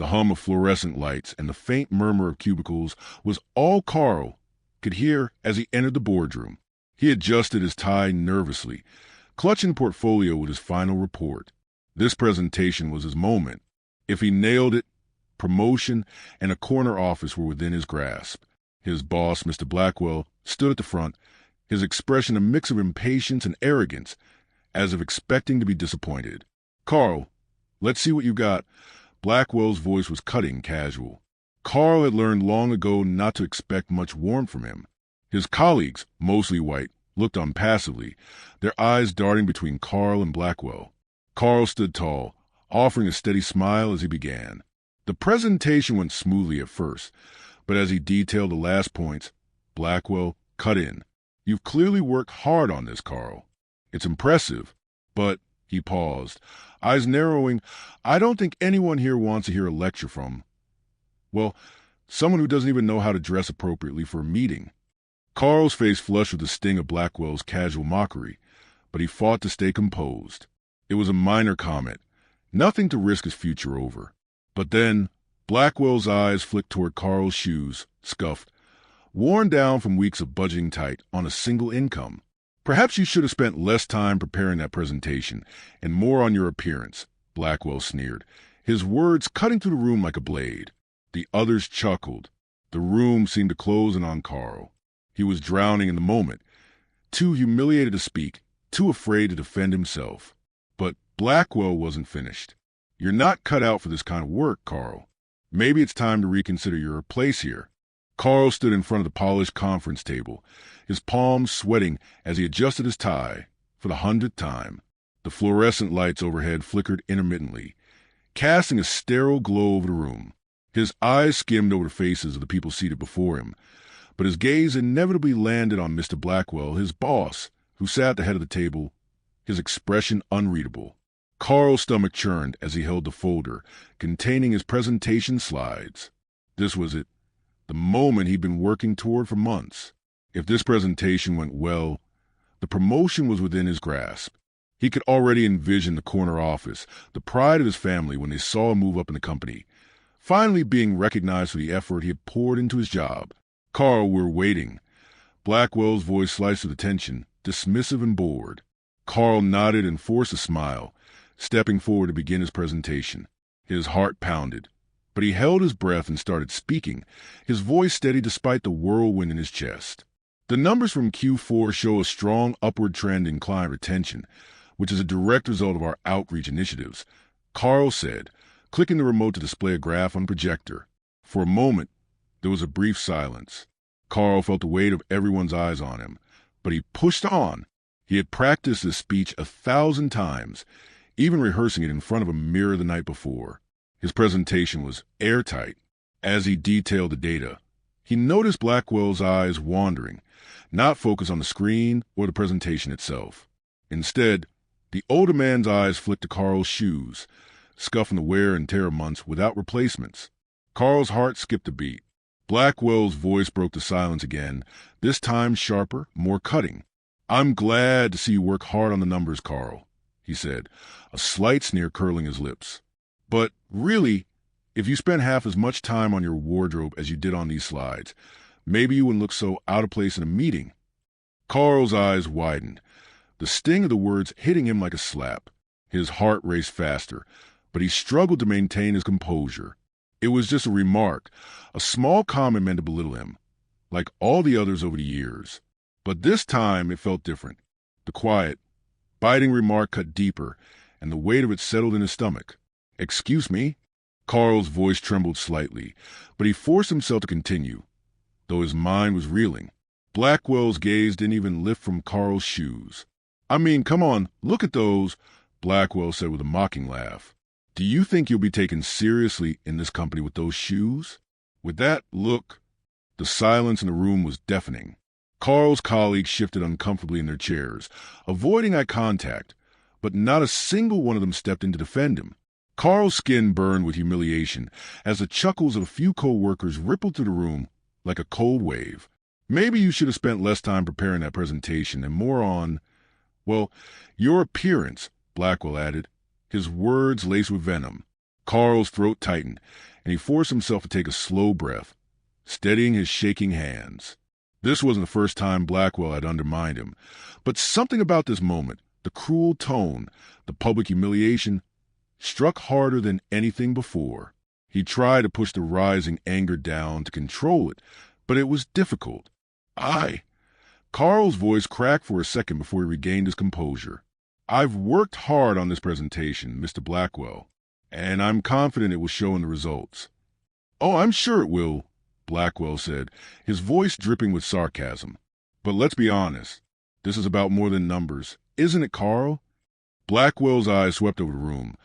The hum of fluorescent lights and the faint murmur of cubicles was all Carl could hear as he entered the boardroom. He adjusted his tie nervously, clutching the portfolio with his final report. This presentation was his moment. If he nailed it, promotion and a corner office were within his grasp. His boss, Mr. Blackwell, stood at the front, his expression a mix of impatience and arrogance, as if expecting to be disappointed. "Carl, let's see what you got." Blackwell's voice was cutting, casual. Carl had learned long ago not to expect much warmth from him. His colleagues, mostly white, looked on passively, their eyes darting between Carl and Blackwell. Carl stood tall, offering a steady smile as he began. The presentation went smoothly at first, but as he detailed the last points, Blackwell cut in. "You've clearly worked hard on this, Carl. It's impressive, but," he paused, eyes narrowing, "I don't think anyone here wants to hear a lecture from, well, someone who doesn't even know how to dress appropriately for a meeting." Carl's face flushed with the sting of Blackwell's casual mockery, but he fought to stay composed. It was a minor comment, nothing to risk his future over. But then, Blackwell's eyes flicked toward Carl's shoes, scuffed, worn down from weeks of budgeting tight on a single income. "Perhaps you should have spent less time preparing that presentation and more on your appearance," Blackwell sneered, his words cutting through the room like a blade. The others chuckled. The room seemed to close in on Carl. He was drowning in the moment, too humiliated to speak, too afraid to defend himself. But Blackwell wasn't finished. "You're not cut out for this kind of work, Carl. Maybe it's time to reconsider your place here." Carl stood in front of the polished conference table, his palms sweating as he adjusted his tie for the 100th time. The fluorescent lights overhead flickered intermittently, casting a sterile glow over the room. His eyes skimmed over the faces of the people seated before him, but his gaze inevitably landed on Mr. Blackwell, his boss, who sat at the head of the table, his expression unreadable. Carl's stomach churned as he held the folder containing his presentation slides. This was it, the moment he'd been working toward for months. If this presentation went well, the promotion was within his grasp. He could already envision the corner office, the pride of his family when they saw him move up in the company, finally being recognized for the effort he had poured into his job. "Carl, we're waiting." Blackwell's voice sliced through the tension, dismissive and bored. Carl nodded and forced a smile, stepping forward to begin his presentation. His heart pounded, but he held his breath and started speaking, his voice steady despite the whirlwind in his chest. "The numbers from Q4 show a strong upward trend in client retention, which is a direct result of our outreach initiatives," Carl said, clicking the remote to display a graph on the projector. For a moment, there was a brief silence. Carl felt the weight of everyone's eyes on him, but he pushed on. He had practiced this speech 1,000 times, even rehearsing it in front of a mirror the night before. His presentation was airtight. As he detailed the data, he noticed Blackwell's eyes wandering, not focused on the screen or the presentation itself. Instead, the older man's eyes flicked to Carl's shoes, scuffing the wear and tear months without replacements. Carl's heart skipped a beat. Blackwell's voice broke the silence again, this time sharper, more cutting. "I'm glad to see you work hard on the numbers, Carl," he said, a slight sneer curling his lips. "But really, if you spent half as much time on your wardrobe as you did on these slides, maybe you wouldn't look so out of place in a meeting." Carl's eyes widened, the sting of the words hitting him like a slap. His heart raced faster, but he struggled to maintain his composure. It was just a remark, a small comment meant to belittle him, like all the others over the years. But this time it felt different. The quiet, biting remark cut deeper, and the weight of it settled in his stomach. "Excuse me?" Carl's voice trembled slightly, but he forced himself to continue, though his mind was reeling. Blackwell's gaze didn't even lift from Carl's shoes. "I mean, come on, look at those," Blackwell said with a mocking laugh. "Do you think you'll be taken seriously in this company with those shoes? With that look?" The silence in the room was deafening. Carl's colleagues shifted uncomfortably in their chairs, avoiding eye contact, but not a single one of them stepped in to defend him. Carl's skin burned with humiliation as the chuckles of a few co-workers rippled through the room like a cold wave. "Maybe you should have spent less time preparing that presentation and more on, well, your appearance," Blackwell added, his words laced with venom. Carl's throat tightened, and he forced himself to take a slow breath, steadying his shaking hands. This wasn't the first time Blackwell had undermined him, but something about this moment, the cruel tone, the public humiliation, struck harder than anything before. He tried to push the rising anger down to control it, but it was difficult. Carl's voice cracked for a second before he regained his composure. I've worked hard on this presentation, Mr. Blackwell, and I'm confident it will show in the results. Oh, I'm sure it will, Blackwell said, his voice dripping with sarcasm. But let's be honest. This is about more than numbers, isn't it, Carl? Blackwell's eyes swept over the room,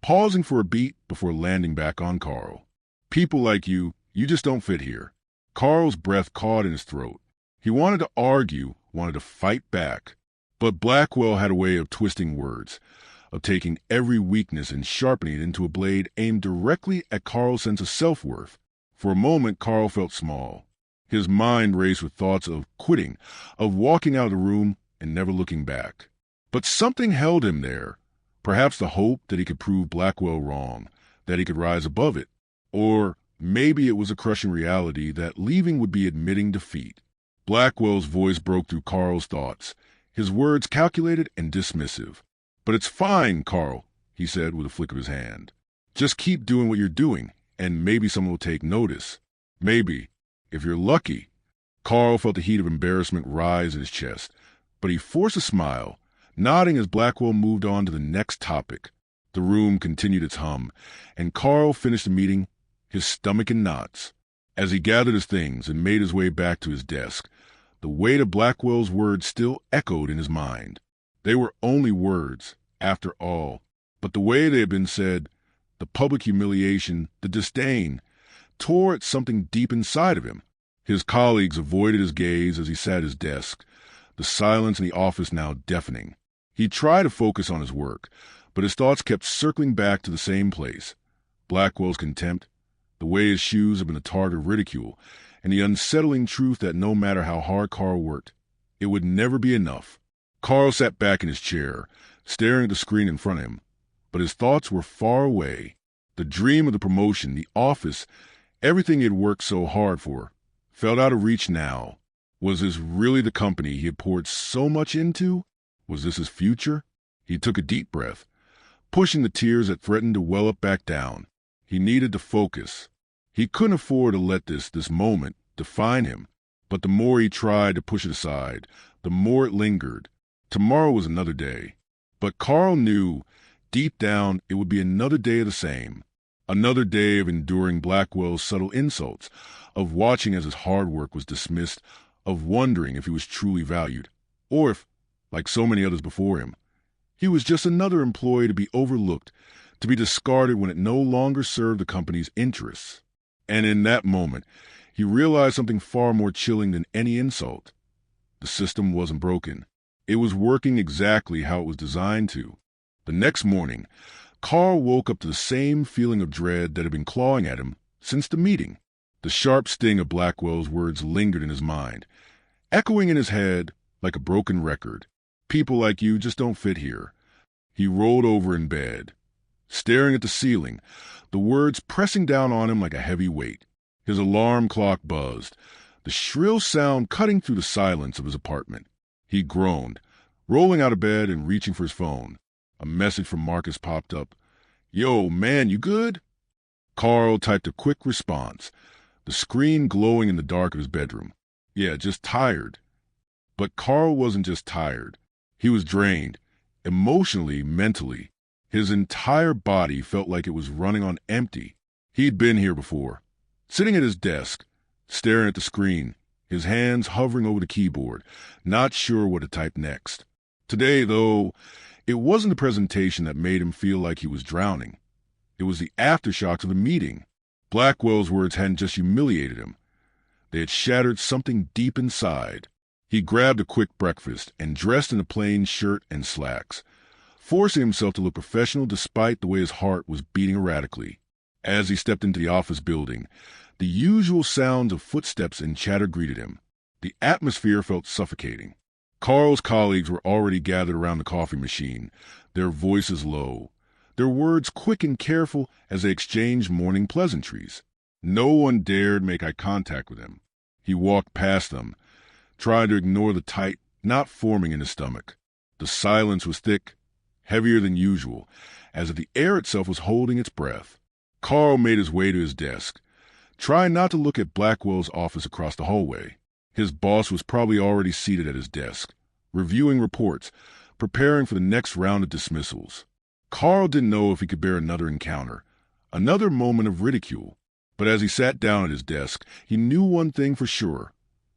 pausing for a beat before landing back on Carl. People like you just don't fit here. Carl's breath caught in his throat. He wanted to argue, wanted to fight back. But Blackwell had a way of twisting words, of taking every weakness and sharpening it into a blade aimed directly at Carl's sense of self-worth. For a moment, Carl felt small. His mind raced with thoughts of quitting, of walking out of the room and never looking back. But something held him there. Perhaps the hope that he could prove Blackwell wrong, that he could rise above it. Or maybe it was a crushing reality that leaving would be admitting defeat. Blackwell's voice broke through Carl's thoughts, his words calculated and dismissive. But it's fine, Carl, he said with a flick of his hand. Just keep doing what you're doing, and maybe someone will take notice. Maybe, if you're lucky. Carl felt the heat of embarrassment rise in his chest, but he forced a smile, nodding as Blackwell moved on to the next topic. The room continued its hum, and Carl finished the meeting, his stomach in knots. As he gathered his things and made his way back to his desk, the weight of Blackwell's words still echoed in his mind. They were only words, after all, but the way they had been said, the public humiliation, the disdain, tore at something deep inside of him. His colleagues avoided his gaze as he sat at his desk, the silence in the office now deafening. He tried to focus on his work, but his thoughts kept circling back to the same place. Blackwell's contempt, the way his shoes had been the target of ridicule, and the unsettling truth that no matter how hard Carl worked, it would never be enough. Carl sat back in his chair, staring at the screen in front of him, but his thoughts were far away. The dream of the promotion, the office, everything he had worked so hard for, felt out of reach now. Was this really the company he had poured so much into? Was this his future? He took a deep breath, pushing the tears that threatened to well up back down. He needed to focus. He couldn't afford to let this moment define him. But the more he tried to push it aside, the more it lingered. Tomorrow was another day. But Carl knew, deep down, it would be another day of the same. Another day of enduring Blackwell's subtle insults, of watching as his hard work was dismissed, of wondering if he was truly valued, or if, like so many others before him, he was just another employee to be overlooked, to be discarded when it no longer served the company's interests. And in that moment, he realized something far more chilling than any insult. The system wasn't broken. It was working exactly how it was designed to. The next morning, Carl woke up to the same feeling of dread that had been clawing at him since the meeting. The sharp sting of Blackwell's words lingered in his mind, echoing in his head like a broken record. People like you just don't fit here. He rolled over in bed, staring at the ceiling, the words pressing down on him like a heavy weight. His alarm clock buzzed, the shrill sound cutting through the silence of his apartment. He groaned, rolling out of bed and reaching for his phone. A message from Marcus popped up. "Yo, man, you good?" Carl typed a quick response, the screen glowing in the dark of his bedroom. "Yeah, just tired." But Carl wasn't just tired. He was drained, emotionally, mentally. His entire body felt like it was running on empty. He'd been here before, sitting at his desk, staring at the screen, his hands hovering over the keyboard, not sure what to type next. Today, though, it wasn't the presentation that made him feel like he was drowning. It was the aftershocks of the meeting. Blackwell's words hadn't just humiliated him. They had shattered something deep inside. He grabbed a quick breakfast and dressed in a plain shirt and slacks, forcing himself to look professional despite the way his heart was beating erratically. As he stepped into the office building, the usual sounds of footsteps and chatter greeted him. The atmosphere felt suffocating. Carl's colleagues were already gathered around the coffee machine, their voices low. their words quick and careful as they exchanged morning pleasantries. No one dared make eye contact with him. He walked past them, trying to ignore the tight knot forming in his stomach. The silence was thick, heavier than usual, as if the air itself was holding its breath. Carl made his way to his desk, trying not to look at Blackwell's office across the hallway. His boss was probably already seated at his desk, reviewing reports, preparing for the next round of dismissals. Carl didn't know if he could bear another encounter, another moment of ridicule. But as he sat down at his desk, he knew one thing for sure.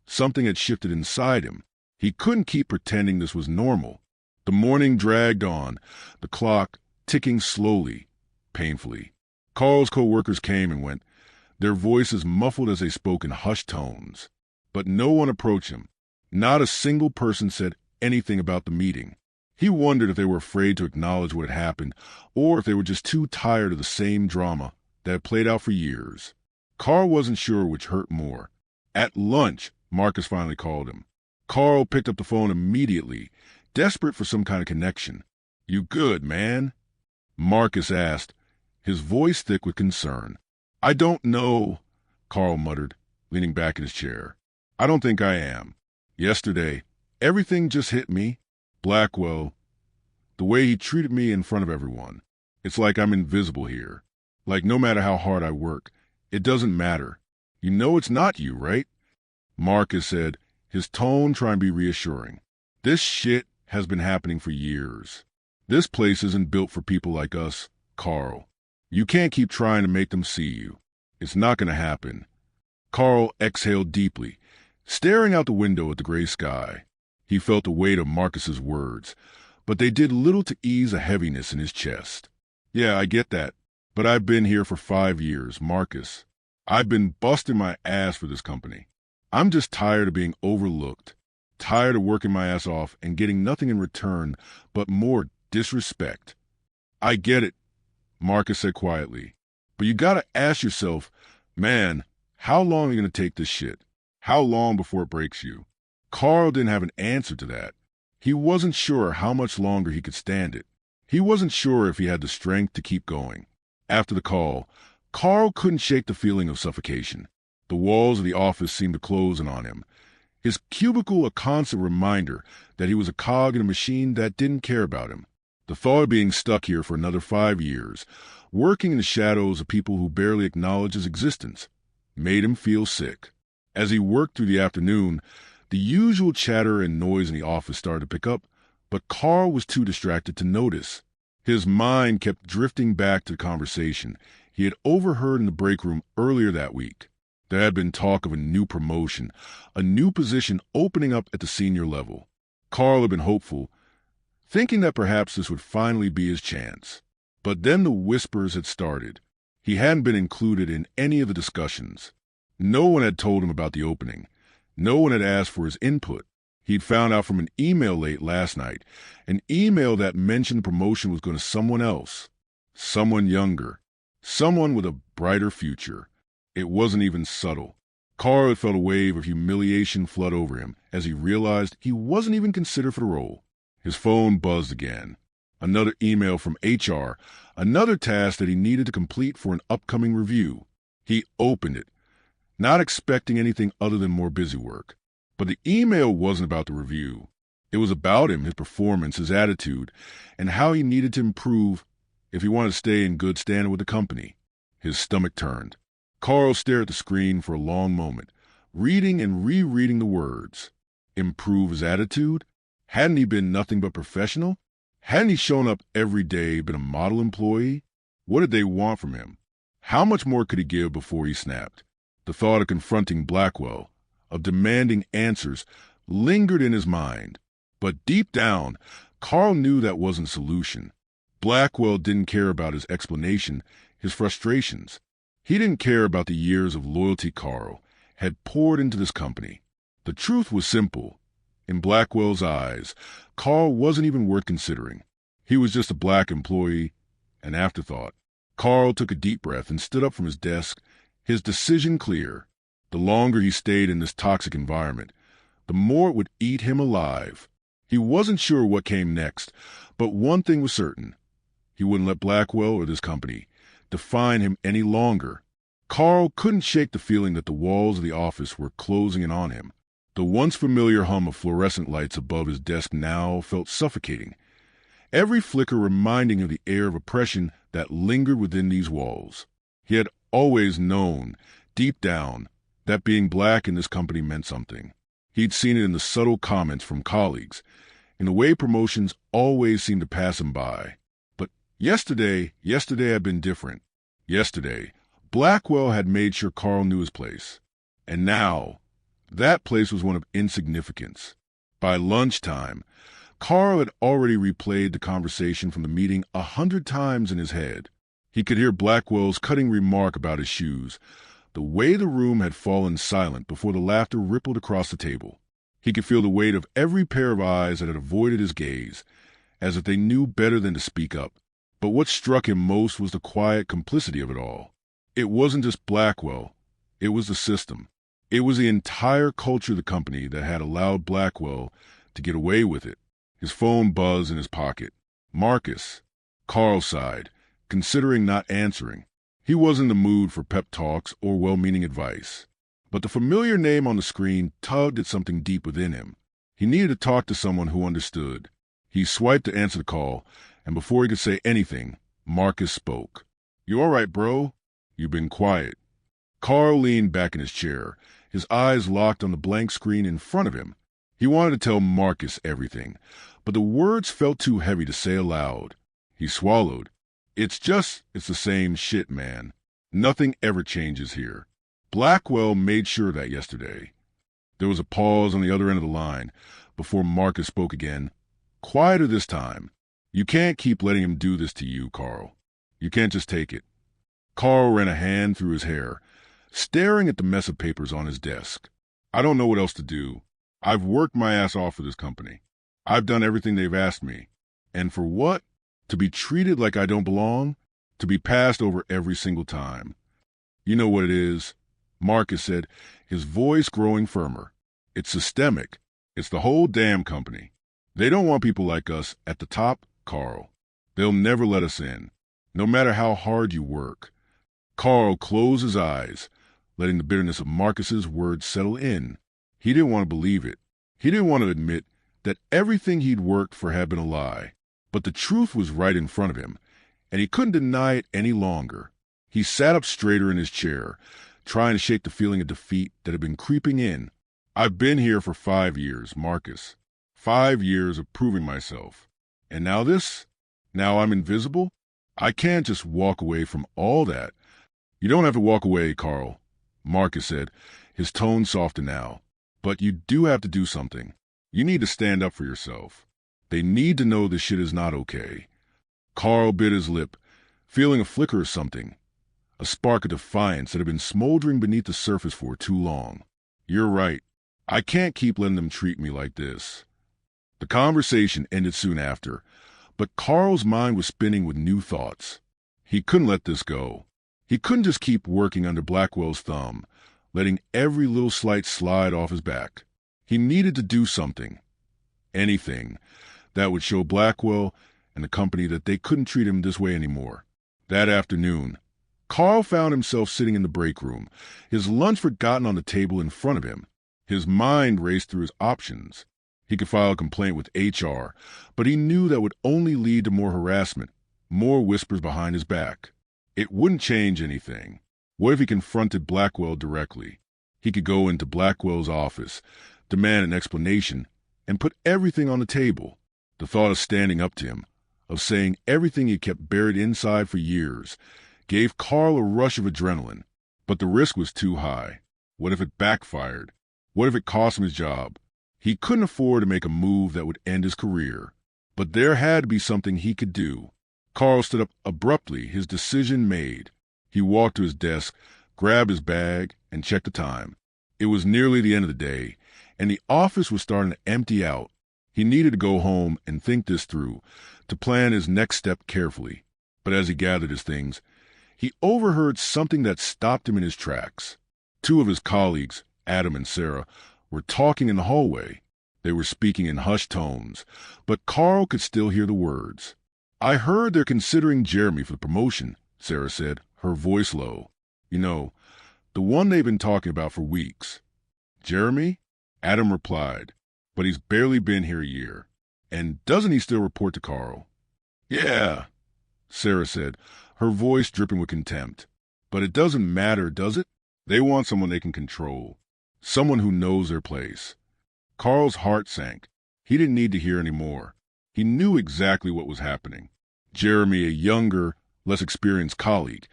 Something had shifted inside him. He couldn't keep pretending this was normal. The morning dragged on, the clock ticking slowly, painfully. Carl's co-workers came and went, their voices muffled as they spoke in hushed tones. But no one approached him. Not a single person said anything about the meeting. He wondered if they were afraid to acknowledge what had happened, or if they were just too tired of the same drama that had played out for years. Carl wasn't sure which hurt more. At lunch, Marcus finally called him. Carl picked up the phone immediately, desperate for some kind of connection. "You good, man?" Marcus asked, his voice thick with concern. "I don't know," Carl muttered, leaning back in his chair. "I don't think I am. Yesterday, everything just hit me. Blackwell, the way he treated me in front of everyone. It's like I'm invisible here. Like no matter how hard I work, it doesn't matter. You know it's not you, right?" Marcus said, his tone trying to be reassuring. "This shit has been happening for years. This place isn't built for people like us, Carl. You can't keep trying to make them see you. It's not going to happen." Carl exhaled deeply, staring out the window at the gray sky. He felt the weight of Marcus's words, but they did little to ease a heaviness in his chest. "Yeah, I get that. But I've been here for 5 years, Marcus. I've been busting my ass for this company. I'm just tired of being overlooked, tired of working my ass off and getting nothing in return but more disrespect." "I get it," Marcus said quietly. "But you gotta ask yourself, man, how long are you gonna take this shit? How long before it breaks you?" Carl didn't have an answer to that. He wasn't sure how much longer he could stand it. He wasn't sure if he had the strength to keep going. After the call, Carl couldn't shake the feeling of suffocation. The walls of the office seemed to close in on him, his cubicle a constant reminder that he was a cog in a machine that didn't care about him. The thought of being stuck here for another 5 years, working in the shadows of people who barely acknowledge his existence, made him feel sick. As he worked through the afternoon, the usual chatter and noise in the office started to pick up, but Carl was too distracted to notice. His mind kept drifting back to the conversation he had overheard in the break room earlier that week. There had been talk of a new promotion, a new position opening up at the senior level. Carl had been hopeful, thinking that perhaps this would finally be his chance. But then the whispers had started. He hadn't been included in any of the discussions. No one had told him about the opening. No one had asked for his input. He'd found out from an email late last night, an email that mentioned promotion was going to someone else, someone younger, someone with a brighter future. It wasn't even subtle. Carl had felt a wave of humiliation flood over him as he realized he wasn't even considered for the role. His phone buzzed again. Another email from HR, another task that he needed to complete for an upcoming review. He opened it, not expecting anything other than more busy work. But the email wasn't about the review. It was about him, his performance, his attitude, and how he needed to improve if he wanted to stay in good standing with the company. His stomach turned. Carl stared at the screen for a long moment, reading and rereading the words. Improve his attitude? Hadn't he been nothing but professional? Hadn't he shown up every day, been a model employee? What did they want from him? How much more could he give before he snapped? The thought of confronting Blackwell, of demanding answers, lingered in his mind. But deep down, Carl knew that wasn't a solution. Blackwell didn't care about his explanation, his frustrations. He didn't care about the years of loyalty Carl had poured into this company. The truth was simple. In Blackwell's eyes, Carl wasn't even worth considering. He was just a black employee, an afterthought. Carl took a deep breath and stood up from his desk, his decision clear. The longer he stayed in this toxic environment, the more it would eat him alive. He wasn't sure what came next, but one thing was certain. He wouldn't let Blackwell or this company define him any longer. Carl couldn't shake the feeling that the walls of the office were closing in on him. The once familiar hum of fluorescent lights above his desk now felt suffocating, every flicker reminding of the air of oppression that lingered within these walls. He had always known, deep down, that being black in this company meant something. He'd seen it in the subtle comments from colleagues, in the way promotions always seemed to pass him by. But yesterday had been different. Yesterday, Blackwell had made sure Carl knew his place. And now, that place was one of insignificance. By lunchtime, Carl had already replayed the conversation from the meeting 100 times in his head. He could hear Blackwell's cutting remark about his shoes, the way the room had fallen silent before the laughter rippled across the table. He could feel the weight of every pair of eyes that had avoided his gaze, as if they knew better than to speak up. But what struck him most was the quiet complicity of it all. It wasn't just Blackwell. It was the system. It was the entire culture of the company that had allowed Blackwell to get away with it. His phone buzzed in his pocket. Marcus. Carl sighed, considering not answering. He wasn't in the mood for pep talks or well-meaning advice. But the familiar name on the screen tugged at something deep within him. He needed to talk to someone who understood. He swiped to answer the call, and before he could say anything, Marcus spoke. "You all right, bro? You've been quiet." Carl leaned back in his chair, his eyes locked on the blank screen in front of him. He wanted to tell Marcus everything, but the words felt too heavy to say aloud. He swallowed. It's the same shit, man. Nothing ever changes here. Blackwell made sure of that yesterday. There was a pause on the other end of the line before Marcus spoke again. Quieter this time. "You can't keep letting him do this to you, Carl. You can't just take it." Carl ran a hand through his hair, staring at the mess of papers on his desk. "I don't know what else to do. I've worked my ass off for this company. I've done everything they've asked me. And for what? To be treated like I don't belong? To be passed over every single time. You know what it is," Marcus said, his voice growing firmer. "It's systemic. It's the whole damn company. They don't want people like us at the top, Carl. They'll never let us in, no matter how hard you work." Carl closed his eyes, letting the bitterness of Marcus's words settle in. He didn't want to believe it. He didn't want to admit that everything he'd worked for had been a lie. But the truth was right in front of him, and he couldn't deny it any longer. He sat up straighter in his chair, trying to shake the feeling of defeat that had been creeping in. "I've been here for 5 years, Marcus. 5 years of proving myself. And now this? Now I'm invisible? I can't just walk away from all that." "You don't have to walk away, Carl," Marcus said, his tone softer now. "But you do have to do something. You need to stand up for yourself. They need to know this shit is not okay." Carl bit his lip, feeling a flicker of something, a spark of defiance that had been smoldering beneath the surface for too long. "You're right. I can't keep letting them treat me like this." The conversation ended soon after, but Carl's mind was spinning with new thoughts. He couldn't let this go. He couldn't just keep working under Blackwell's thumb, letting every little slight slide off his back. He needed to do something, anything, that would show Blackwell and the company that they couldn't treat him this way anymore. That afternoon, Carl found himself sitting in the break room, his lunch forgotten on the table in front of him. His mind raced through his options. He could file a complaint with HR, but he knew that would only lead to more harassment, more whispers behind his back. It wouldn't change anything. What if he confronted Blackwell directly? He could go into Blackwell's office, demand an explanation, and put everything on the table. The thought of standing up to him, of saying everything he kept buried inside for years, gave Carl a rush of adrenaline. But the risk was too high. What if it backfired? What if it cost him his job? He couldn't afford to make a move that would end his career. But there had to be something he could do. Carl stood up abruptly, his decision made. He walked to his desk, grabbed his bag, and checked the time. It was nearly the end of the day, and the office was starting to empty out. He needed to go home and think this through, to plan his next step carefully. But as he gathered his things, he overheard something that stopped him in his tracks. 2 of his colleagues, Adam and Sarah, were talking in the hallway. They were speaking in hushed tones, but Carl could still hear the words. I heard they're considering Jeremy for the promotion, Sarah said, her voice low. You know, the one they've been talking about for weeks. Jeremy? Adam replied, but he's barely been here a year. And doesn't he still report to Carl? Yeah, Sarah said, her voice dripping with contempt. But it doesn't matter, does it? They want someone they can control. Someone who knows their place. Carl's heart sank. He didn't need to hear any more. He knew exactly what was happening. Jeremy, a younger, less experienced colleague,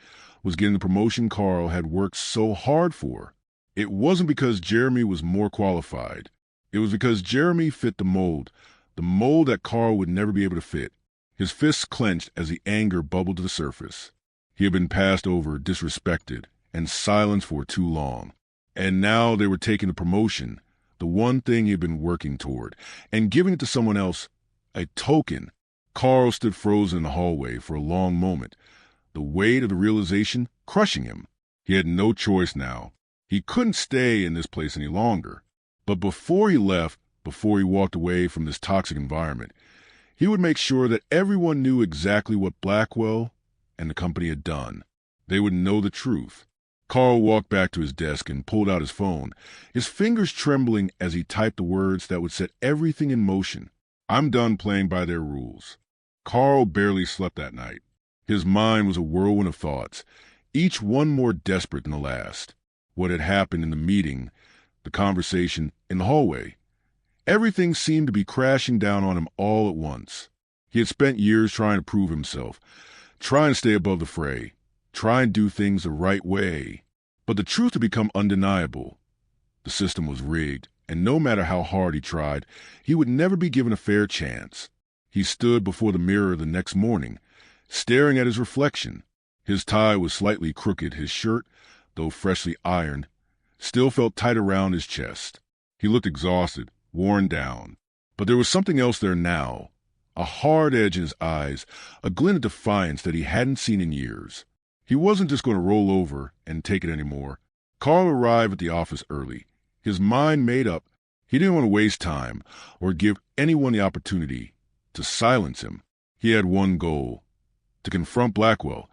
was getting the promotion Carl had worked so hard for. It wasn't because Jeremy was more qualified. It was because Jeremy fit the mold that Carl would never be able to fit. His fists clenched as the anger bubbled to the surface. He had been passed over, disrespected, and silenced for too long. And now they were taking the promotion, the one thing he had been working toward, and giving it to someone else, a token. Carl stood frozen in the hallway for a long moment, the weight of the realization crushing him. He had no choice now. He couldn't stay in this place any longer. But before he left, before he walked away from this toxic environment, he would make sure that everyone knew exactly what Blackwell and the company had done. They would know the truth. Carl walked back to his desk and pulled out his phone, his fingers trembling as he typed the words that would set everything in motion. I'm done playing by their rules. Carl barely slept that night. His mind was a whirlwind of thoughts, each one more desperate than the last. What had happened in the meeting, the conversation in the hallway. Everything seemed to be crashing down on him all at once. He had spent years trying to prove himself, trying to stay above the fray, trying to do things the right way. But the truth had become undeniable. The system was rigged, and no matter how hard he tried, he would never be given a fair chance. He stood before the mirror the next morning, staring at his reflection. His tie was slightly crooked, his shirt, though freshly ironed, still felt tight around his chest. He looked exhausted, worn down. But there was something else there now, a hard edge in his eyes, a glint of defiance that he hadn't seen in years. He wasn't just going to roll over and take it anymore. Carl arrived at the office early, his mind made up. He didn't want to waste time or give anyone the opportunity to silence him. He had one goal: to confront Blackwell,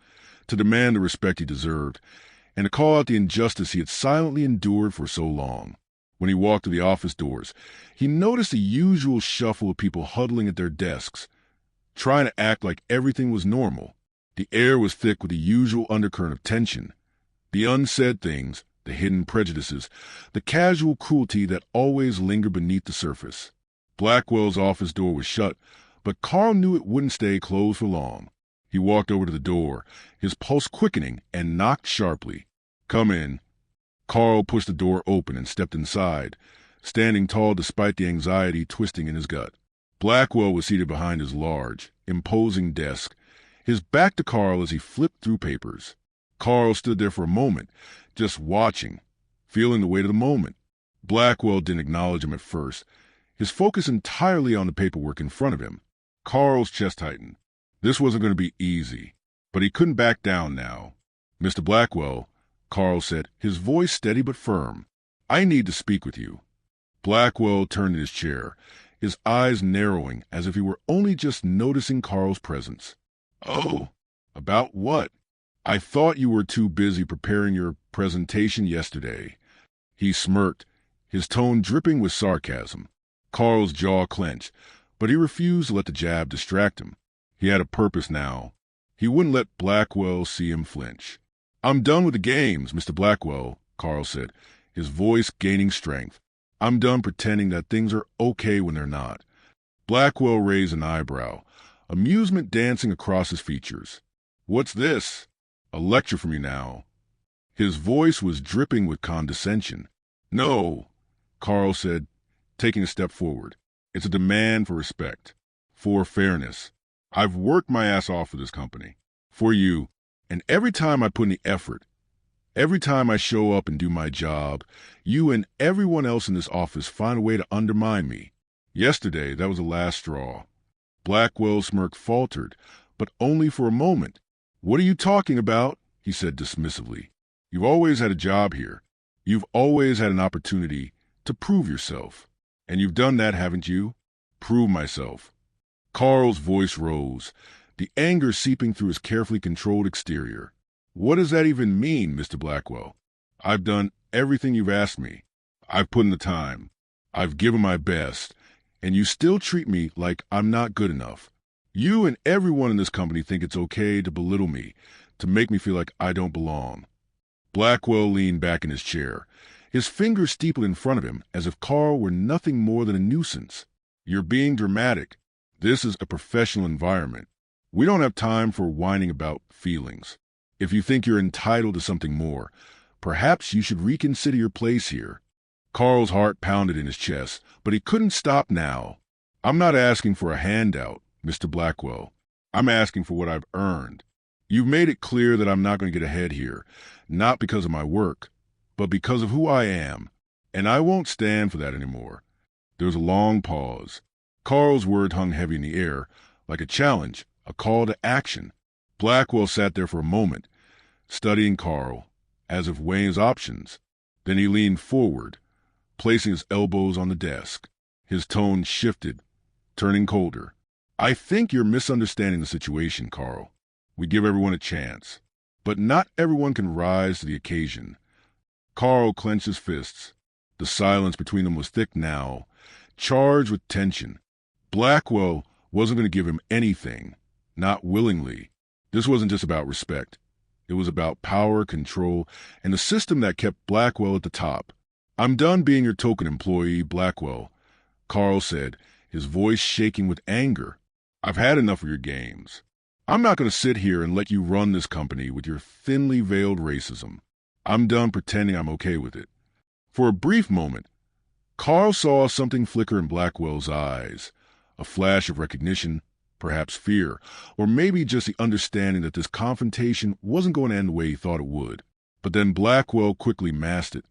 to demand the respect he deserved, and to call out the injustice he had silently endured for so long. When he walked to the office doors, he noticed the usual shuffle of people huddling at their desks, trying to act like everything was normal. The air was thick with the usual undercurrent of tension, the unsaid things, the hidden prejudices, the casual cruelty that always lingered beneath the surface. Blackwell's office door was shut, but Carl knew it wouldn't stay closed for long. He walked over to the door, his pulse quickening, and knocked sharply. "Come in." Carl pushed the door open and stepped inside, standing tall despite the anxiety twisting in his gut. Blackwell was seated behind his large, imposing desk, his back to Carl as he flipped through papers. Carl stood there for a moment, just watching, feeling the weight of the moment. Blackwell didn't acknowledge him at first, his focus entirely on the paperwork in front of him. Carl's chest tightened. This wasn't going to be easy, but he couldn't back down now. "Mr. Blackwell," Carl said, his voice steady but firm, "I need to speak with you." Blackwell turned in his chair, his eyes narrowing as if he were only just noticing Carl's presence. "Oh, about what?" "I thought you were too busy preparing your presentation yesterday." He smirked, his tone dripping with sarcasm. Carl's jaw clenched, but he refused to let the jab distract him. He had a purpose now. He wouldn't let Blackwell see him flinch. "I'm done with the games, Mr. Blackwell," Carl said, his voice gaining strength. "I'm done pretending that things are okay when they're not." Blackwell raised an eyebrow, amusement dancing across his features. "What's this? A lecture from you now?" His voice was dripping with condescension. "No," Carl said, taking a step forward. "It's a demand for respect, for fairness. I've worked my ass off for this company, for you, and every time I put in the effort, every time I show up and do my job, you and everyone else in this office find a way to undermine me. Yesterday, that was the last straw." Blackwell's smirk faltered, but only for a moment. "What are you talking about?" he said dismissively. "You've always had a job here. You've always had an opportunity to prove yourself. And you've done that, haven't you?" "Prove myself." Carl's voice rose, the anger seeping through his carefully controlled exterior. "What does that even mean, Mr. Blackwell? I've done everything you've asked me. I've put in the time. I've given my best, and you still treat me like I'm not good enough. You and everyone in this company think it's okay to belittle me, to make me feel like I don't belong." Blackwell leaned back in his chair, his fingers steepled in front of him as if Carl were nothing more than a nuisance. "You're being dramatic. This is a professional environment. We don't have time for whining about feelings. If you think you're entitled to something more, perhaps you should reconsider your place here." Carl's heart pounded in his chest, but he couldn't stop now. "I'm not asking for a handout, Mr. Blackwell. I'm asking for what I've earned. You've made it clear that I'm not going to get ahead here, not because of my work, but because of who I am, and I won't stand for that anymore." There was a long pause. Carl's word hung heavy in the air, like a challenge, a call to action. Blackwell sat there for a moment, studying Carl, as if weighing his options. Then he leaned forward, placing his elbows on the desk. His tone shifted, turning colder. "I think you're misunderstanding the situation, Carl. We give everyone a chance, but not everyone can rise to the occasion." Carl clenched his fists. The silence between them was thick now, charged with tension. Blackwell wasn't going to give him anything, not willingly. This wasn't just about respect. It was about power, control, and the system that kept Blackwell at the top. "I'm done being your token employee, Blackwell," Carl said, his voice shaking with anger. "I've had enough of your games. I'm not going to sit here and let you run this company with your thinly veiled racism. I'm done pretending I'm okay with it." For a brief moment, Carl saw something flicker in Blackwell's eyes, a flash of recognition, perhaps fear, or maybe just the understanding that this confrontation wasn't going to end the way he thought it would. But then Blackwell quickly masked it,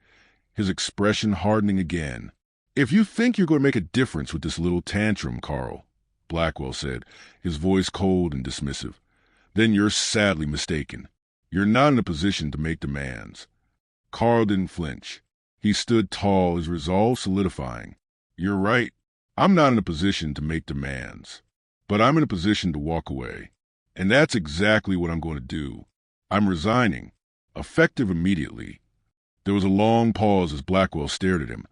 his expression hardening again. "If you think you're going to make a difference with this little tantrum, Carl," Blackwell said, his voice cold and dismissive, "then you're sadly mistaken. You're not in a position to make demands." Carl didn't flinch. He stood tall, his resolve solidifying. "You're right. I'm not in a position to make demands, but I'm in a position to walk away. And that's exactly what I'm going to do. I'm resigning, effective immediately." There was a long pause as Blackwell stared at him,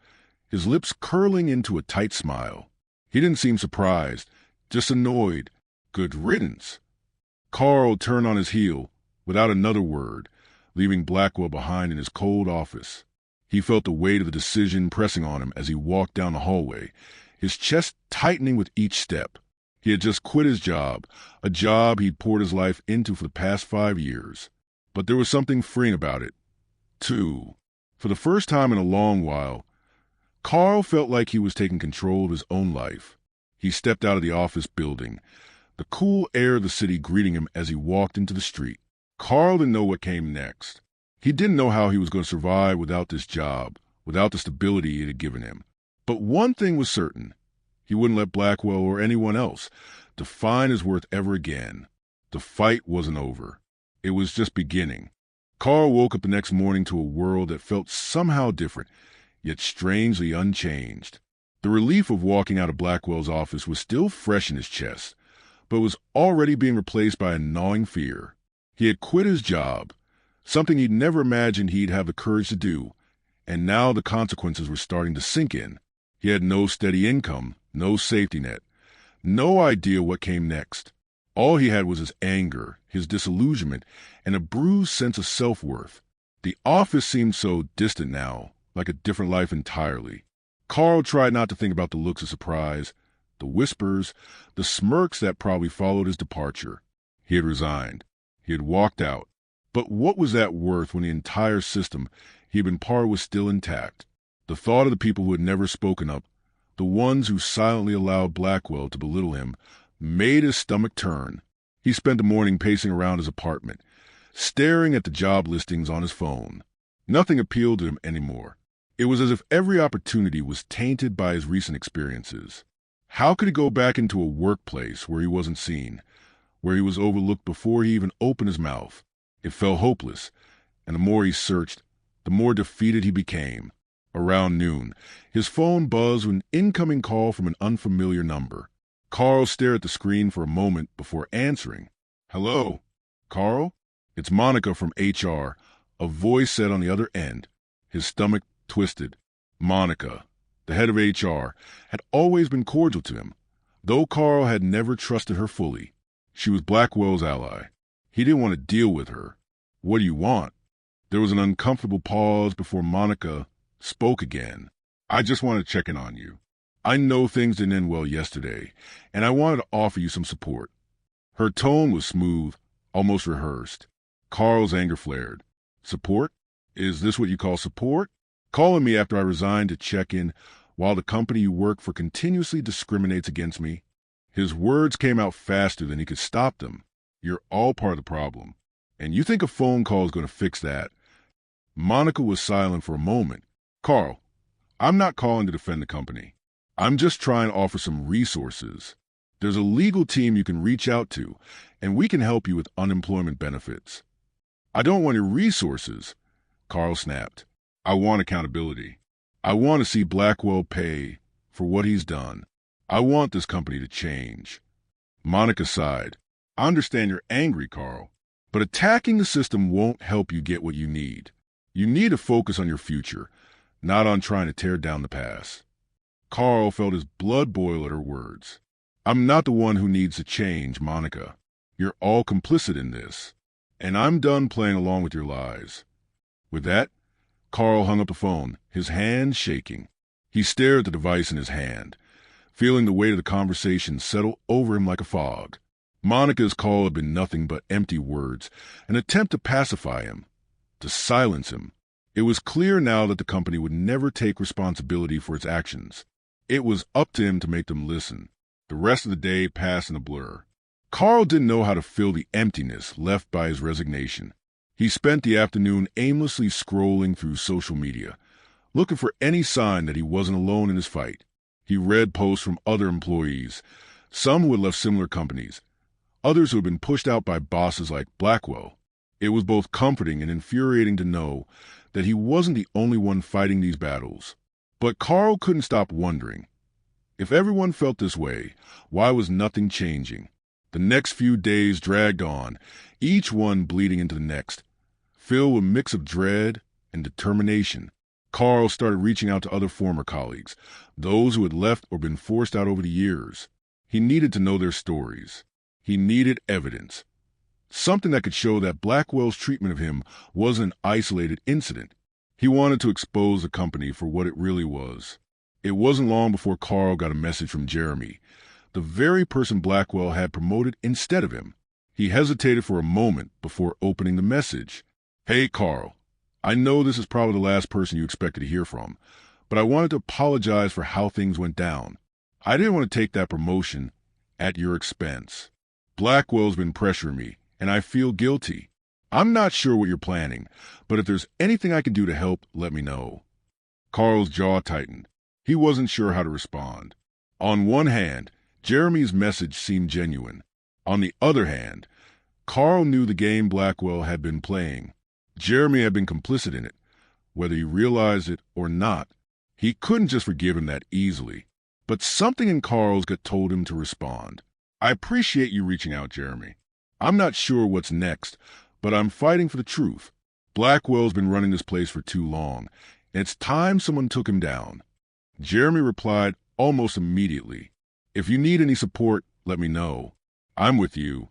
his lips curling into a tight smile. He didn't seem surprised, just annoyed. "Good riddance." Carl turned on his heel, without another word, leaving Blackwell behind in his cold office. He felt the weight of the decision pressing on him as he walked down the hallway, his chest tightening with each step. He had just quit his job, a job he'd poured his life into for the past 5 years. But there was something freeing about it, too. For the first time in a long while, Carl felt like he was taking control of his own life. He stepped out of the office building, the cool air of the city greeting him as he walked into the street. Carl didn't know what came next. He didn't know how he was going to survive without this job, without the stability it had given him. But one thing was certain. He wouldn't let Blackwell or anyone else define his worth ever again. The fight wasn't over. It was just beginning. Carl woke up the next morning to a world that felt somehow different, yet strangely unchanged. The relief of walking out of Blackwell's office was still fresh in his chest, but was already being replaced by a gnawing fear. He had quit his job, something he'd never imagined he'd have the courage to do, and now the consequences were starting to sink in. He had no steady income, no safety net, no idea what came next. All he had was his anger, his disillusionment, and a bruised sense of self-worth. The office seemed so distant now, like a different life entirely. Carl tried not to think about the looks of surprise, the whispers, the smirks that probably followed his departure. He had resigned. He had walked out. But what was that worth when the entire system he had been part of was still intact? The thought of the people who had never spoken up, the ones who silently allowed Blackwell to belittle him, made his stomach turn. He spent the morning pacing around his apartment, staring at the job listings on his phone. Nothing appealed to him anymore. It was as if every opportunity was tainted by his recent experiences. How could he go back into a workplace where he wasn't seen, where he was overlooked before he even opened his mouth? It felt hopeless, and the more he searched, the more defeated he became. Around noon, his phone buzzed with an incoming call from an unfamiliar number. Carl stared at the screen for a moment before answering. Hello, Carl? It's Monica from HR, a voice said on the other end. His stomach twisted. Monica, the head of HR, had always been cordial to him, though Carl had never trusted her fully. She was Blackwell's ally. He didn't want to deal with her. What do you want? There was an uncomfortable pause before Monica spoke again. I just want to check in on you. I know things didn't end well yesterday, and I wanted to offer you some support. Her tone was smooth, almost rehearsed. Carl's anger flared. Support? Is this what you call support? Calling me after I resigned to check in while the company you work for continuously discriminates against me? His words came out faster than he could stop them. You're all part of the problem, and you think a phone call is going to fix that. Monica was silent for a moment. Carl, I'm not calling to defend the company. I'm just trying to offer some resources. There's a legal team you can reach out to, and we can help you with unemployment benefits. I don't want your resources, Carl snapped. I want accountability. I want to see Blackwell pay for what he's done. I want this company to change. Monica sighed. I understand you're angry, Carl, but attacking the system won't help you get what you need. You need to focus on your future, not on trying to tear down the past. Carl felt his blood boil at her words. I'm not the one who needs to change, Monica. You're all complicit in this, and I'm done playing along with your lies. With that, Carl hung up the phone, his hand shaking. He stared at the device in his hand, feeling the weight of the conversation settle over him like a fog. Monica's call had been nothing but empty words, an attempt to pacify him, to silence him. It was clear now that the company would never take responsibility for its actions. It was up to him to make them listen. The rest of the day passed in a blur. Carl didn't know how to fill the emptiness left by his resignation. He spent the afternoon aimlessly scrolling through social media, looking for any sign that he wasn't alone in his fight. He read posts from other employees, some who had left similar companies, others who had been pushed out by bosses like Blackwell. It was both comforting and infuriating to know that he wasn't the only one fighting these battles. But Carl couldn't stop wondering. If everyone felt this way, why was nothing changing? The next few days dragged on, each one bleeding into the next, filled with a mix of dread and determination. Carl started reaching out to other former colleagues, those who had left or been forced out over the years. He needed to know their stories. He needed evidence. Something that could show that Blackwell's treatment of him wasn't an isolated incident. He wanted to expose the company for what it really was. It wasn't long before Carl got a message from Jeremy, the very person Blackwell had promoted instead of him. He hesitated for a moment before opening the message. Hey, Carl. I know this is probably the last person you expected to hear from, but I wanted to apologize for how things went down. I didn't want to take that promotion at your expense. Blackwell's been pressuring me, and I feel guilty. I'm not sure what you're planning, but if there's anything I can do to help, let me know. Carl's jaw tightened. He wasn't sure how to respond. On one hand, Jeremy's message seemed genuine. On the other hand, Carl knew the game Blackwell had been playing. Jeremy had been complicit in it, whether he realized it or not. He couldn't just forgive him that easily. But something in Carl's gut told him to respond. I appreciate you reaching out, Jeremy. I'm not sure what's next, but I'm fighting for the truth. Blackwell's been running this place for too long, and it's time someone took him down. Jeremy replied almost immediately. If you need any support, let me know. I'm with you.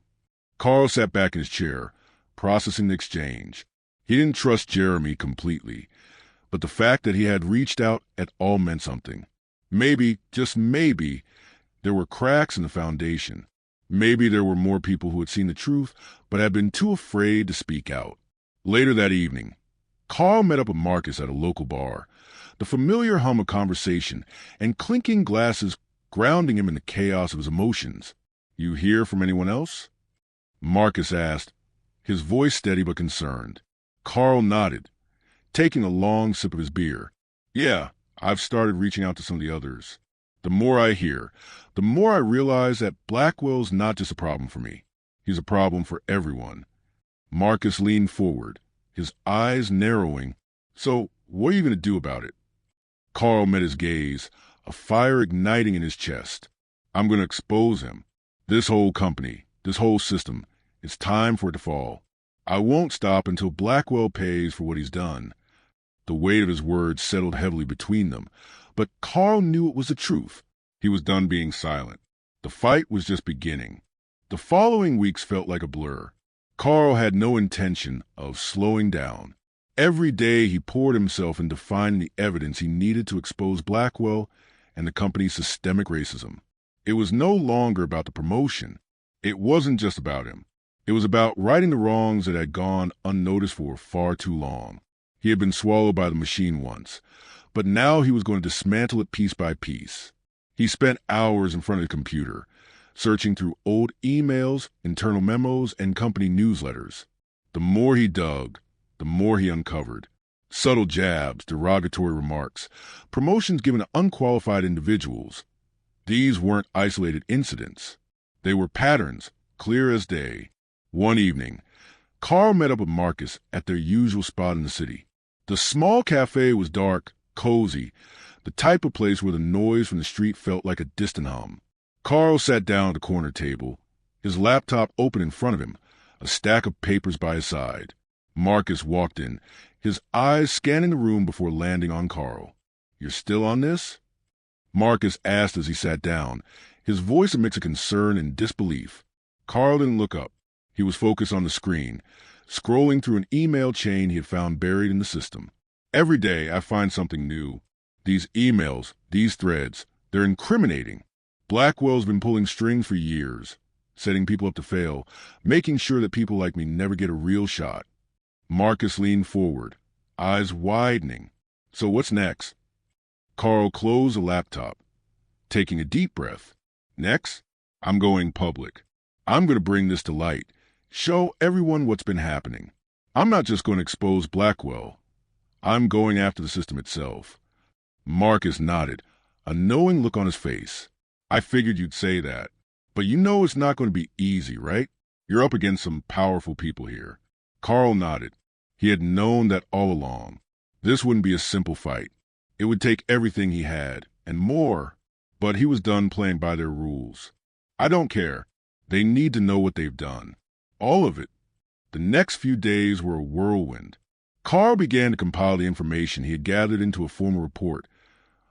Carl sat back in his chair, processing the exchange. He didn't trust Jeremy completely, but the fact that he had reached out at all meant something. Maybe, just maybe, there were cracks in the foundation. Maybe there were more people who had seen the truth but had been too afraid to speak out. Later that evening, Carl met up with Marcus at a local bar, the familiar hum of conversation and clinking glasses grounding him in the chaos of his emotions. You hear from anyone else? Marcus asked, his voice steady but concerned. Carl nodded, taking a long sip of his beer. Yeah, I've started reaching out to some of the others. The more I hear, the more I realize that Blackwell's not just a problem for me. He's a problem for everyone. Marcus leaned forward, his eyes narrowing. So, what are you going to do about it? Carl met his gaze, a fire igniting in his chest. I'm going to expose him. This whole company, this whole system, it's time for it to fall. I won't stop until Blackwell pays for what he's done." The weight of his words settled heavily between them, but Carl knew it was the truth. He was done being silent. The fight was just beginning. The following weeks felt like a blur. Carl had no intention of slowing down. Every day he poured himself into finding the evidence he needed to expose Blackwell and the company's systemic racism. It was no longer about the promotion. It wasn't just about him. It was about righting the wrongs that had gone unnoticed for far too long. He had been swallowed by the machine once, but now he was going to dismantle it piece by piece. He spent hours in front of the computer, searching through old emails, internal memos, and company newsletters. The more he dug, the more he uncovered. Subtle jabs, derogatory remarks, promotions given to unqualified individuals. These weren't isolated incidents. They were patterns, clear as day. One evening, Carl met up with Marcus at their usual spot in the city. The small cafe was dark, cozy, the type of place where the noise from the street felt like a distant hum. Carl sat down at the corner table, his laptop open in front of him, a stack of papers by his side. Marcus walked in, his eyes scanning the room before landing on Carl. "You're still on this?" Marcus asked as he sat down, his voice a mix of concern and disbelief. Carl didn't look up. He was focused on the screen, scrolling through an email chain he had found buried in the system. "Every day I find something new. These emails, these threads, they're incriminating. Blackwell's been pulling strings for years, setting people up to fail, making sure that people like me never get a real shot." Marcus leaned forward, eyes widening. "So what's next?" Carl closed the laptop, taking a deep breath. "Next, I'm going public. I'm going to bring this to light, show everyone what's been happening. I'm not just going to expose Blackwell. I'm going after the system itself." Marcus nodded, a knowing look on his face. "I figured you'd say that. But you know it's not going to be easy, right? You're up against some powerful people here." Carl nodded. He had known that all along. This wouldn't be a simple fight. It would take everything he had, and more. But he was done playing by their rules. "I don't care. They need to know what they've done. All of it." The next few days were a whirlwind. Carl began to compile the information he had gathered into a formal report,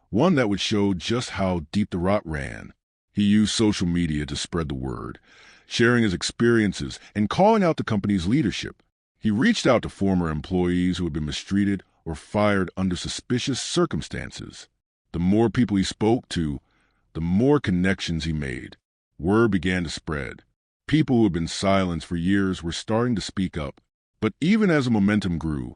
one that would show just how deep the rot ran. He used social media to spread the word, sharing his experiences and calling out the company's leadership. He reached out to former employees who had been mistreated or fired under suspicious circumstances. The more people he spoke to, the more connections he made. Word began to spread. People who had been silenced for years were starting to speak up. But even as the momentum grew,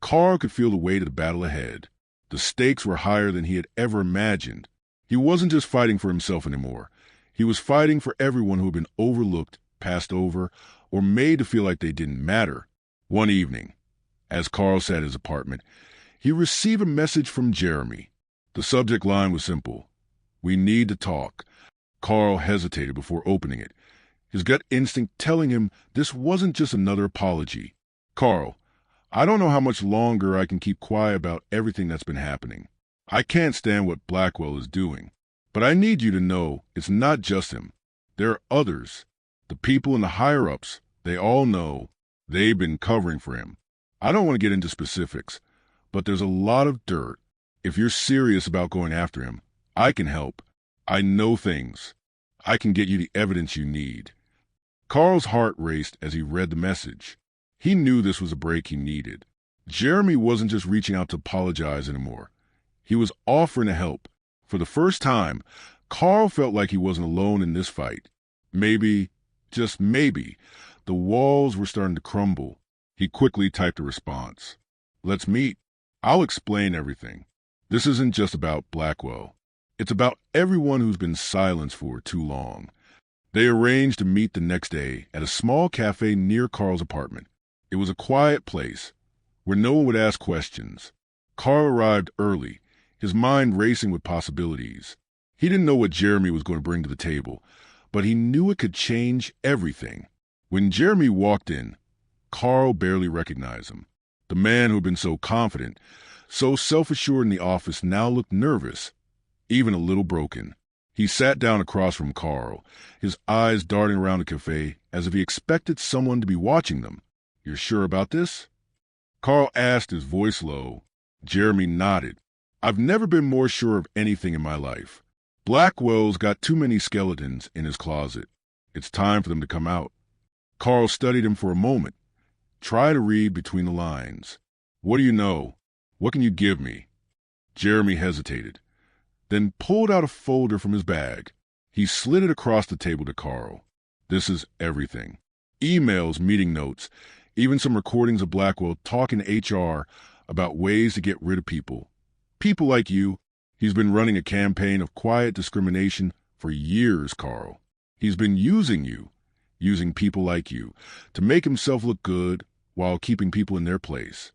Carl could feel the weight of the battle ahead. The stakes were higher than he had ever imagined. He wasn't just fighting for himself anymore. He was fighting for everyone who had been overlooked, passed over, or made to feel like they didn't matter. One evening, as Carl sat in his apartment, he received a message from Jeremy. The subject line was simple: "We need to talk." Carl hesitated before opening it, his gut instinct telling him this wasn't just another apology. "Carl, I don't know how much longer I can keep quiet about everything that's been happening. I can't stand what Blackwell is doing. But I need you to know it's not just him. There are others. The people in the higher-ups, they all know. They've been covering for him. I don't want to get into specifics, but there's a lot of dirt. If you're serious about going after him, I can help. I know things. I can get you the evidence you need." Carl's heart raced as he read the message. He knew this was a break he needed. Jeremy wasn't just reaching out to apologize anymore. He was offering to help. For the first time, Carl felt like he wasn't alone in this fight. Maybe, just maybe, the walls were starting to crumble. He quickly typed a response. "Let's meet. I'll explain everything. This isn't just about Blackwell. It's about everyone who's been silenced for too long." They arranged to meet the next day at a small cafe near Carl's apartment. It was a quiet place where no one would ask questions. Carl arrived early, his mind racing with possibilities. He didn't know what Jeremy was going to bring to the table, but he knew it could change everything. When Jeremy walked in, Carl barely recognized him. The man who had been so confident, so self-assured in the office now looked nervous, even a little broken. He sat down across from Carl, his eyes darting around the cafe as if he expected someone to be watching them. "You're sure about this?" Carl asked, his voice low. Jeremy nodded. "I've never been more sure of anything in my life. Blackwell's got too many skeletons in his closet. It's time for them to come out." Carl studied him for a moment. "Try to read between the lines. What do you know? What can you give me?" Jeremy hesitated, then pulled out a folder from his bag. He slid it across the table to Carl. "This is everything. Emails, meeting notes, even some recordings of Blackwell talking to HR about ways to get rid of people. People like you. He's been running a campaign of quiet discrimination for years, Carl. He's been using you, using people like you, to make himself look good while keeping people in their place."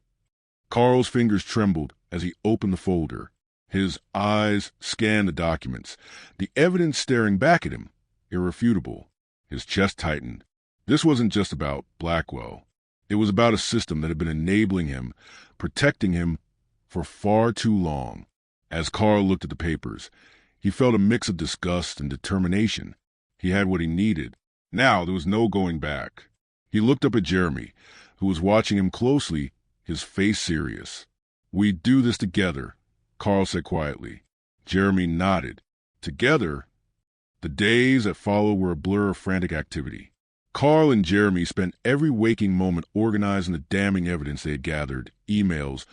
Carl's fingers trembled as he opened the folder. His eyes scanned the documents, the evidence staring back at him, irrefutable. His chest tightened. This wasn't just about Blackwell. It was about a system that had been enabling him, protecting him for far too long. As Carl looked at the papers, he felt a mix of disgust and determination. He had what he needed. Now there was no going back. He looked up at Jeremy, who was watching him closely, his face serious. "We do this together," Carl said quietly. Jeremy nodded. Together? The days that followed were a blur of frantic activity. Carl and Jeremy spent every waking moment organizing the damning evidence they had gathered, emails,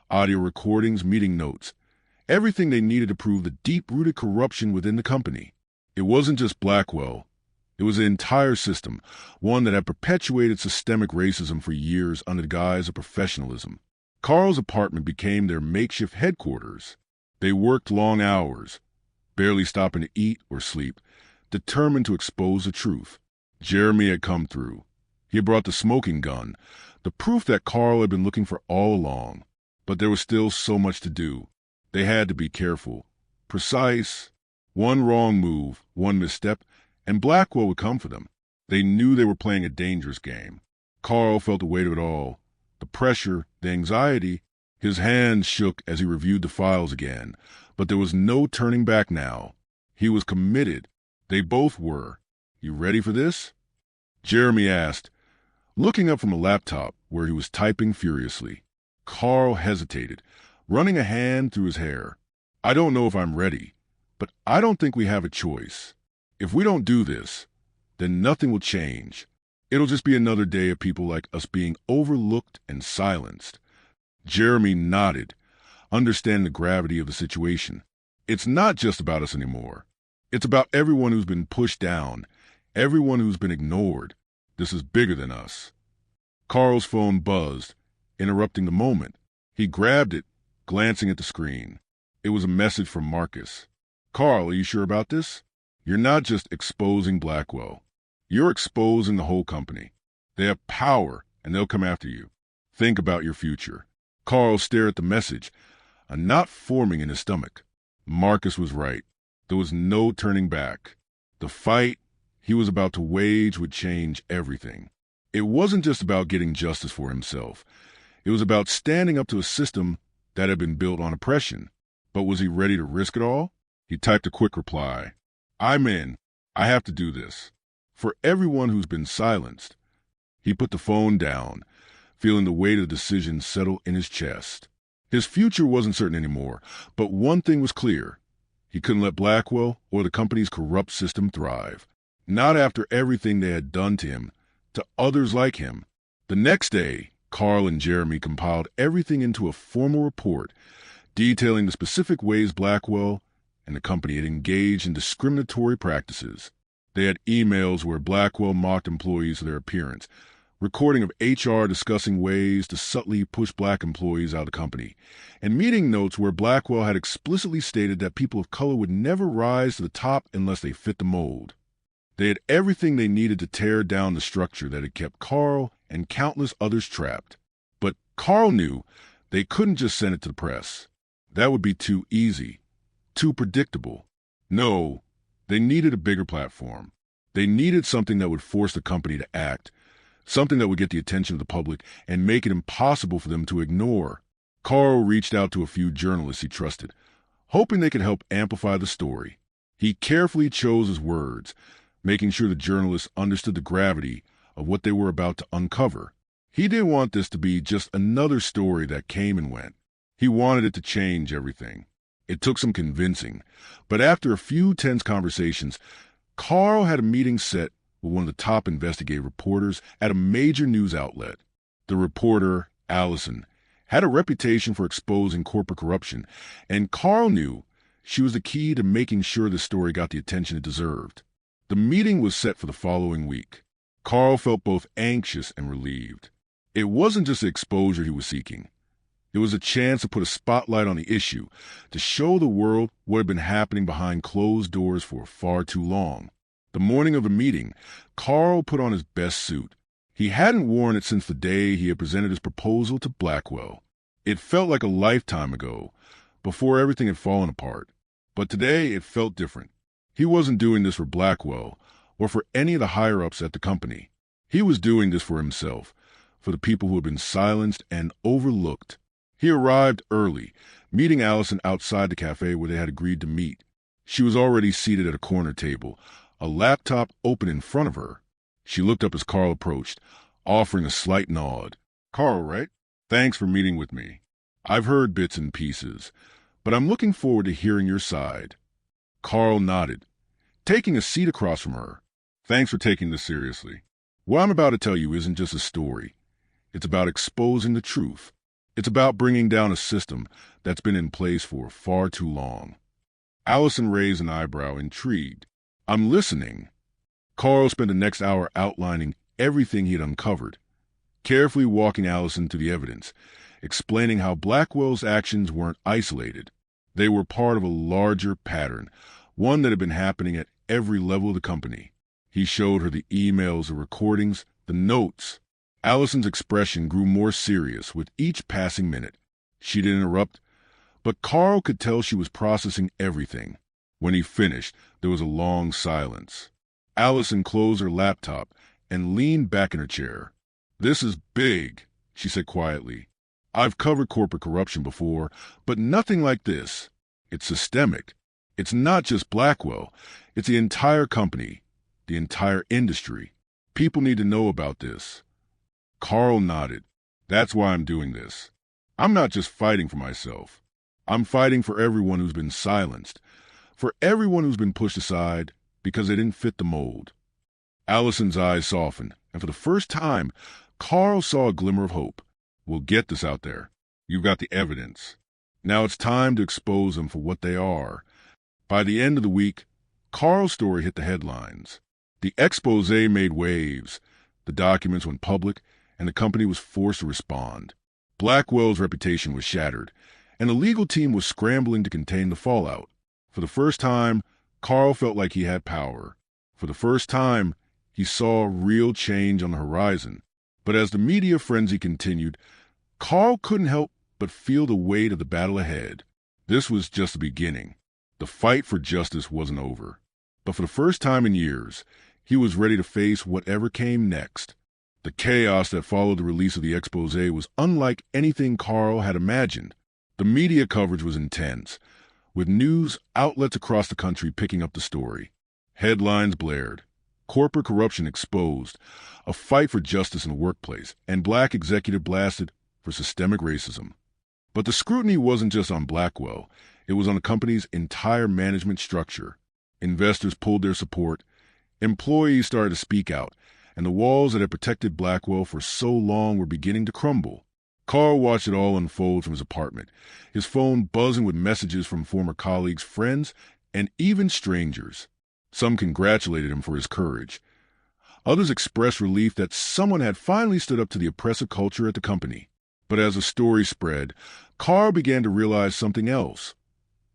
audio recordings, meeting notes, everything they needed to prove the deep-rooted corruption within the company. It wasn't just Blackwell. It was the entire system, one that had perpetuated systemic racism for years under the guise of professionalism. Carl's apartment became their makeshift headquarters. They worked long hours, barely stopping to eat or sleep, determined to expose the truth. Jeremy had come through. He had brought the smoking gun, the proof that Carl had been looking for all along. But there was still so much to do. They had to be careful, precise. One wrong move, one misstep, and Blackwell would come for them. They knew they were playing a dangerous game. Carl felt the weight of it all, the pressure, the anxiety. His hands shook as he reviewed the files again, but there was no turning back now. He was committed. They both were. "You ready for this?" Jeremy asked, looking up from a laptop where he was typing furiously. Carl hesitated, running a hand through his hair. "I don't know if I'm ready, but I don't think we have a choice. If we don't do this, then nothing will change. It'll just be another day of people like us being overlooked and silenced." Jeremy nodded, understanding the gravity of the situation. "It's not just about us anymore. It's about everyone who's been pushed down, everyone who's been ignored. This is bigger than us." Carl's phone buzzed, interrupting the moment. He grabbed it, glancing at the screen. It was a message from Marcus. "Carl, are you sure about this? You're not just exposing Blackwell. You're exposing the whole company. They have power, and they'll come after you. Think about your future." Carl stared at the message, a knot forming in his stomach. Marcus was right. There was no turning back. The fight he was about to wage would change everything. It wasn't just about getting justice for himself. It was about standing up to a system that had been built on oppression. But was he ready to risk it all? He typed a quick reply. "I'm in. I have to do this. For everyone who's been silenced." He put the phone down, feeling the weight of the decision settle in his chest. His future wasn't certain anymore, but one thing was clear. He couldn't let Blackwell or the company's corrupt system thrive. Not after everything they had done to him, to others like him. The next day, Carl and Jeremy compiled everything into a formal report, detailing the specific ways Blackwell and the company had engaged in discriminatory practices. They had emails where Blackwell mocked employees for their appearance, recording of HR discussing ways to subtly push black employees out of the company, and meeting notes where Blackwell had explicitly stated that people of color would never rise to the top unless they fit the mold. They had everything they needed to tear down the structure that had kept Carl and countless others trapped. But Carl knew they couldn't just send it to the press. That would be too easy, too predictable. No, they needed a bigger platform. They needed something that would force the company to act, something that would get the attention of the public and make it impossible for them to ignore. Carl reached out to a few journalists he trusted, hoping they could help amplify the story. He carefully chose his words, making sure the journalists understood the gravity of what they were about to uncover. He didn't want this to be just another story that came and went. He wanted it to change everything. It took some convincing, but after a few tense conversations, Carl had a meeting set with one of the top investigative reporters at a major news outlet. The reporter, Allison, had a reputation for exposing corporate corruption, and Carl knew she was the key to making sure the story got the attention it deserved. The meeting was set for the following week. Carl felt both anxious and relieved. It wasn't just the exposure he was seeking. It was a chance to put a spotlight on the issue, to show the world what had been happening behind closed doors for far too long. The morning of the meeting, Carl put on his best suit. He hadn't worn it since the day he had presented his proposal to Blackwell. It felt like a lifetime ago, before everything had fallen apart. But today it felt different. He wasn't doing this for Blackwell or for any of the higher-ups at the company. He was doing this for himself, for the people who had been silenced and overlooked. He arrived early, meeting Allison outside the cafe where they had agreed to meet. She was already seated at a corner table, a laptop open in front of her. She looked up as Carl approached, offering a slight nod. "Carl, right? Thanks for meeting with me. I've heard bits and pieces, but I'm looking forward to hearing your side." Carl nodded, taking a seat across from her. "Thanks for taking this seriously. What I'm about to tell you isn't just a story. It's about exposing the truth. It's about bringing down a system that's been in place for far too long." Allison raised an eyebrow, intrigued. "I'm listening." Carl spent the next hour outlining everything he had uncovered, carefully walking Allison to the evidence, explaining how Blackwell's actions weren't isolated. They were part of a larger pattern, one that had been happening at every level of the company. He showed her the emails, the recordings, the notes. Allison's expression grew more serious with each passing minute. She didn't interrupt, but Carl could tell she was processing everything. When he finished, there was a long silence. Allison closed her laptop and leaned back in her chair. "This is big," she said quietly. "I've covered corporate corruption before, but nothing like this. It's systemic. It's not just Blackwell. It's the entire company, the entire industry. People need to know about this." Carl nodded. "That's why I'm doing this. I'm not just fighting for myself. I'm fighting for everyone who's been silenced, for everyone who's been pushed aside because they didn't fit the mold." Allison's eyes softened, and for the first time, Carl saw a glimmer of hope. "We'll get this out there. You've got the evidence. Now it's time to expose them for what they are." By the end of the week, Carl's story hit the headlines. The expose made waves. The documents went public, and the company was forced to respond. Blackwell's reputation was shattered, and the legal team was scrambling to contain the fallout. For the first time, Carl felt like he had power. For the first time, he saw real change on the horizon. But as the media frenzy continued, Carl couldn't help but feel the weight of the battle ahead. This was just the beginning. The fight for justice wasn't over. But for the first time in years, he was ready to face whatever came next. The chaos that followed the release of the expose was unlike anything Carl had imagined. The media coverage was intense, with news outlets across the country picking up the story. Headlines blared. Corporate corruption exposed, a fight for justice in the workplace, and black executive blasted for systemic racism. But the scrutiny wasn't just on Blackwell. It was on the company's entire management structure. Investors pulled their support. Employees started to speak out, and the walls that had protected Blackwell for so long were beginning to crumble. Carl watched it all unfold from his apartment, his phone buzzing with messages from former colleagues, friends, and even strangers. Some congratulated him for his courage. Others expressed relief that someone had finally stood up to the oppressive culture at the company. But as the story spread, Carl began to realize something else.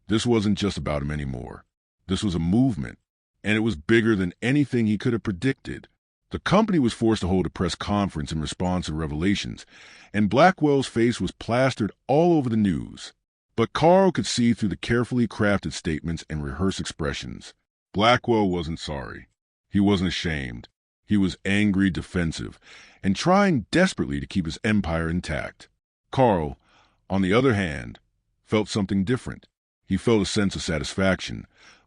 This wasn't just about him anymore. This was a movement, and it was bigger than anything he could have predicted. The company was forced to hold a press conference in response to the revelations, and Blackwell's face was plastered all over the news. But Carl could see through the carefully crafted statements and rehearsed expressions. Blackwell wasn't sorry. He wasn't ashamed. He was angry, defensive, and trying desperately to keep his empire intact. Carl, on the other hand, felt something different. He felt a sense of satisfaction,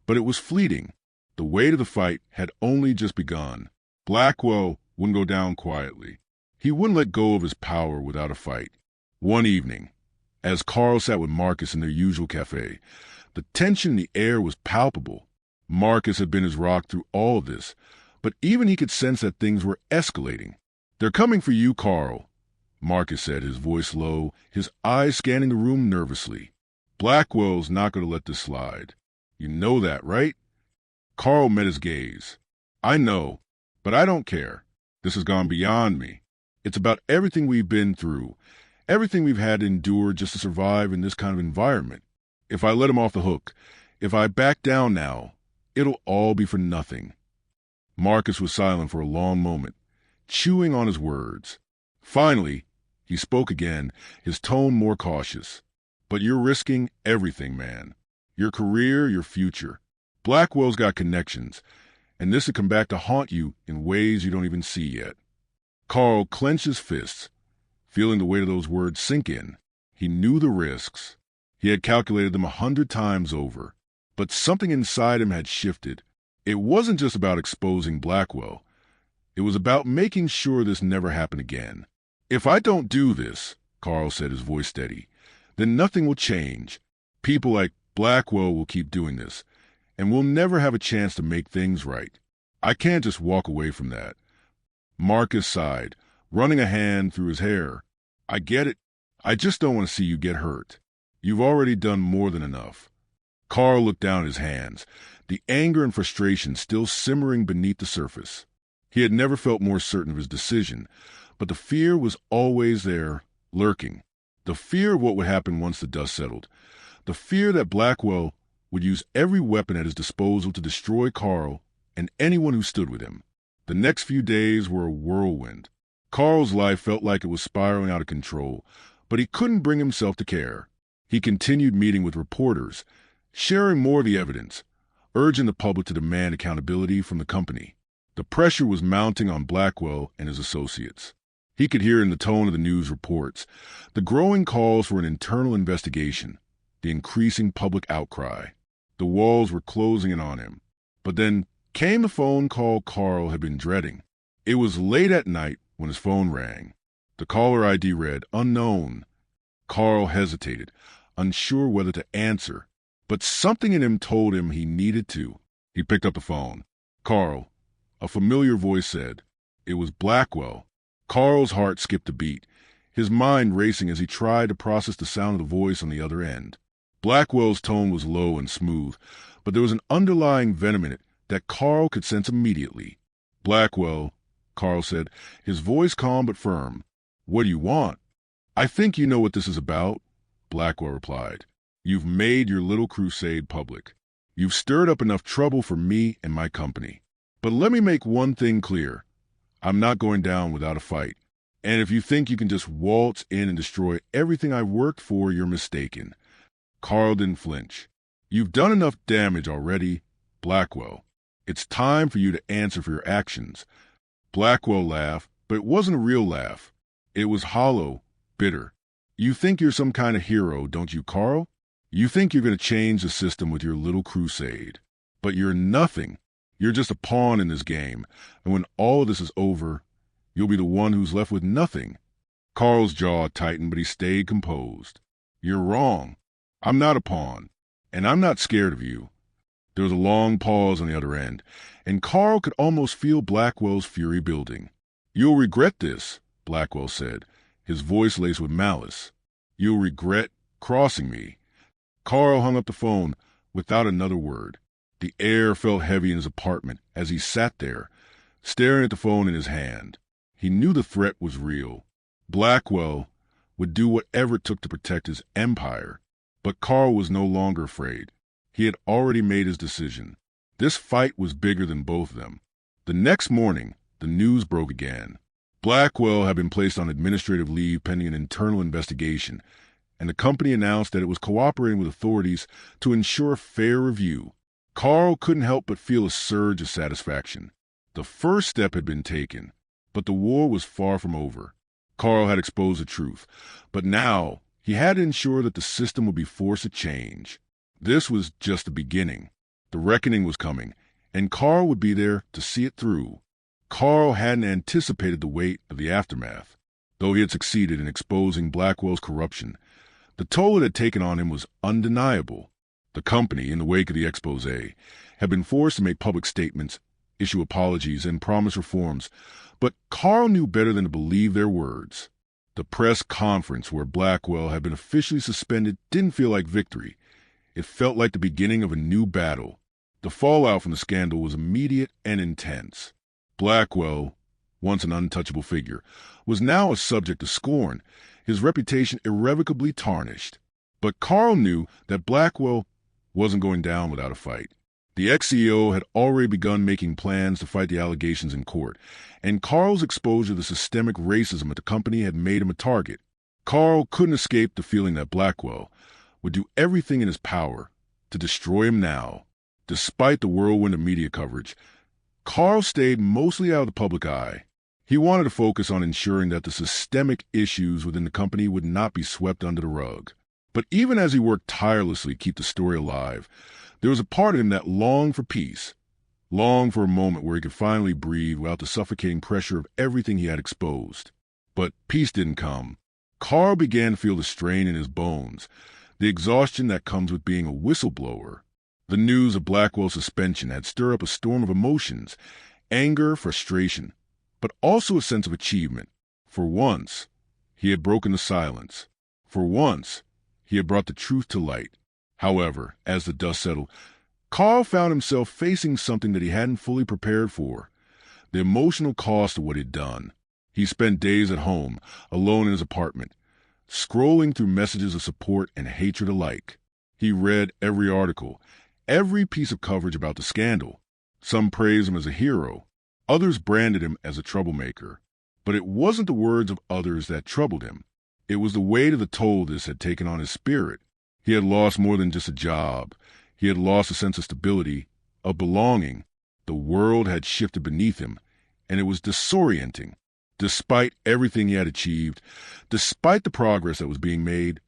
But it was fleeting. The weight of the fight had only just begun. Blackwell wouldn't go down quietly. He wouldn't let go of his power without a fight. One evening, as Carl sat with Marcus in their usual cafe, the tension in the air was palpable. Marcus had been his rock through all of this, but even he could sense that things were escalating. "They're coming for you, Carl," Marcus said, his voice low, his eyes scanning the room nervously. "Blackwell's not going to let this slide. You know that, right?" Carl met his gaze. "I know, but I don't care. This has gone beyond me. It's about everything we've been through, everything we've had to endure just to survive in this kind of environment. If I let him off the hook, if I back down now, it'll all be for nothing." Marcus was silent for a long moment, chewing on his words. Finally, he spoke again, his tone more cautious. "But you're risking everything, man. Your career, your future. Blackwell's got connections, and this will come back to haunt you in ways you don't even see yet." Carl clenched his fists, feeling the weight of those words sink in. He knew the risks. He had calculated them 100 times over. But something inside him had shifted. It wasn't just about exposing Blackwell. It was about making sure this never happened again. "If I don't do this," Carl said, his voice steady, "then nothing will change. People like Blackwell will keep doing this, and we'll never have a chance to make things right. I can't just walk away from that." Marcus sighed, running a hand through his hair. "I get it. I just don't want to see you get hurt. You've already done more than enough." Carl looked down at his hands, the anger and frustration still simmering beneath the surface. He had never felt more certain of his decision, but the fear was always there, lurking. The fear of what would happen once the dust settled. The fear that Blackwell would use every weapon at his disposal to destroy Carl and anyone who stood with him. The next few days were a whirlwind. Carl's life felt like it was spiraling out of control, but he couldn't bring himself to care. He continued meeting with reporters, sharing more of the evidence, urging the public to demand accountability from the company. The pressure was mounting on Blackwell and his associates. He could hear in the tone of the news reports the growing calls for an internal investigation, the increasing public outcry. The walls were closing in on him. But then came the phone call Carl had been dreading. It was late at night when his phone rang. The caller ID read, "Unknown." Carl hesitated, unsure whether to answer, but something in him told him he needed to. He picked up the phone. "Carl," a familiar voice said. It was Blackwell. Carl's heart skipped a beat, his mind racing as he tried to process the sound of the voice on the other end. Blackwell's tone was low and smooth, but there was an underlying venom in it that Carl could sense immediately. "Blackwell," Carl said, his voice calm but firm. "What do you want?" "I think you know what this is about," Blackwell replied. "You've made your little crusade public. You've stirred up enough trouble for me and my company. But let me make one thing clear. I'm not going down without a fight. And if you think you can just waltz in and destroy everything I've worked for, you're mistaken." Carl didn't flinch. "You've done enough damage already, Blackwell. It's time for you to answer for your actions." Blackwell laughed, but it wasn't a real laugh. It was hollow, bitter. "You think you're some kind of hero, don't you, Carl? You think you're going to change the system with your little crusade. But you're nothing. You're just a pawn in this game, and when all of this is over, you'll be the one who's left with nothing." Carl's jaw tightened, but he stayed composed. "You're wrong. I'm not a pawn, and I'm not scared of you." There was a long pause on the other end, and Carl could almost feel Blackwell's fury building. "You'll regret this," Blackwell said, his voice laced with malice. "You'll regret crossing me." Carl hung up the phone without another word. The air felt heavy in his apartment as he sat there, staring at the phone in his hand. He knew the threat was real. Blackwell would do whatever it took to protect his empire. But Carl was no longer afraid. He had already made his decision. This fight was bigger than both of them. The next morning, the news broke again. Blackwell had been placed on administrative leave pending an internal investigation, and the company announced that it was cooperating with authorities to ensure fair review. Carl couldn't help but feel a surge of satisfaction. The first step had been taken, but the war was far from over. Carl had exposed the truth, but now he had to ensure that the system would be forced to change. This was just the beginning. The reckoning was coming, and Carl would be there to see it through. Carl hadn't anticipated the weight of the aftermath. Though he had succeeded in exposing Blackwell's corruption, the toll it had taken on him was undeniable. The company, in the wake of the expose, had been forced to make public statements, issue apologies, and promise reforms, but Carl knew better than to believe their words. The press conference where Blackwell had been officially suspended didn't feel like victory. It felt like the beginning of a new battle. The fallout from the scandal was immediate and intense. Blackwell, once an untouchable figure, was now a subject of scorn, his reputation irrevocably tarnished. But Carl knew that Blackwell wasn't going down without a fight. The ex-CEO had already begun making plans to fight the allegations in court, and Carl's exposure to systemic racism at the company had made him a target. Carl couldn't escape the feeling that Blackwell would do everything in his power to destroy him now. Despite the whirlwind of media coverage, Carl stayed mostly out of the public eye. He wanted to focus on ensuring that the systemic issues within the company would not be swept under the rug. But even as he worked tirelessly to keep the story alive, there was a part of him that longed for peace, longed for a moment where he could finally breathe without the suffocating pressure of everything he had exposed. But peace didn't come. Carl began to feel the strain in his bones, the exhaustion that comes with being a whistleblower. The news of Blackwell's suspension had stirred up a storm of emotions, anger, frustration, but also a sense of achievement. For once, he had broken the silence. For once, he had brought the truth to light. However, as the dust settled, Carl found himself facing something that he hadn't fully prepared for: the emotional cost of what he'd done. He spent days at home, alone in his apartment, scrolling through messages of support and hatred alike. He read every article, every piece of coverage about the scandal. Some praised him as a hero, others branded him as a troublemaker. But it wasn't the words of others that troubled him. It was the weight of the toll this had taken on his spirit. He had lost more than just a job. He had lost a sense of stability, of belonging. The world had shifted beneath him, and it was disorienting. Despite everything he had achieved, despite the progress that was being made,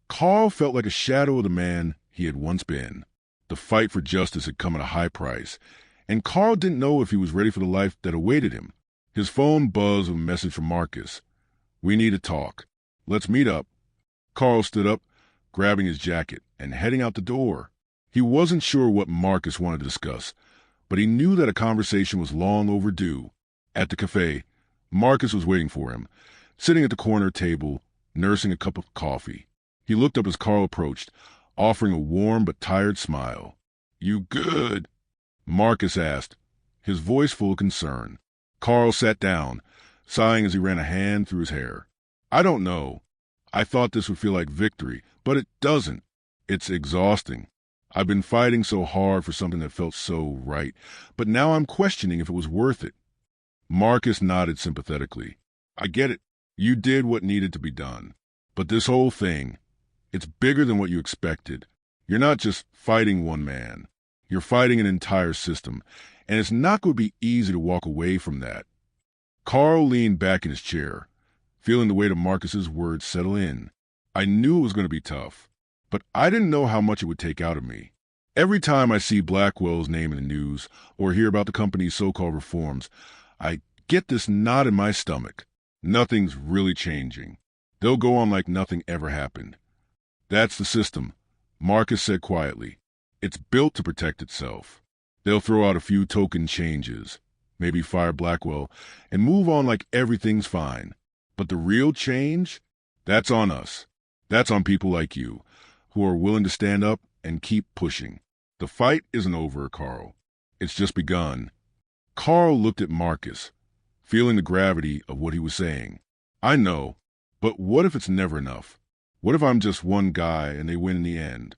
Carl felt like a shadow of the man he had once been. The fight for justice had come at a high price, and Carl didn't know if he was ready for the life that awaited him. His phone buzzed with a message from Marcus. "We need to talk. Let's meet up." Carl stood up, grabbing his jacket and heading out the door. He wasn't sure what Marcus wanted to discuss, but he knew that a conversation was long overdue. At the cafe, Marcus was waiting for him, sitting at the corner table, nursing a cup of coffee. He looked up as Carl approached, offering a warm but tired smile. "You good?" Marcus asked, his voice full of concern. Carl sat down, sighing as he ran a hand through his hair. "I don't know. I thought this would feel like victory, but it doesn't. It's exhausting. I've been fighting so hard for something that felt so right, but now I'm questioning if it was worth it." Marcus nodded sympathetically. "I get it. You did what needed to be done. But this whole thing, it's bigger than what you expected. You're not just fighting one man. You're fighting an entire system, and it's not going to be easy to walk away from that." Carl leaned back in his chair, feeling the weight of Marcus's words settle in. "I knew it was going to be tough, but I didn't know how much it would take out of me. Every time I see Blackwell's name in the news or hear about the company's so-called reforms, I get this knot in my stomach. Nothing's really changing. They'll go on like nothing ever happened." "That's the system," Marcus said quietly. "It's built to protect itself. They'll throw out a few token changes, maybe fire Blackwell, and move on like everything's fine. But the real change? That's on us. That's on people like you, who are willing to stand up and keep pushing. The fight isn't over, Carl. It's just begun." Carl looked at Marcus, feeling the gravity of what he was saying. "I know, but what if it's never enough? What if I'm just one guy and they win in the end?"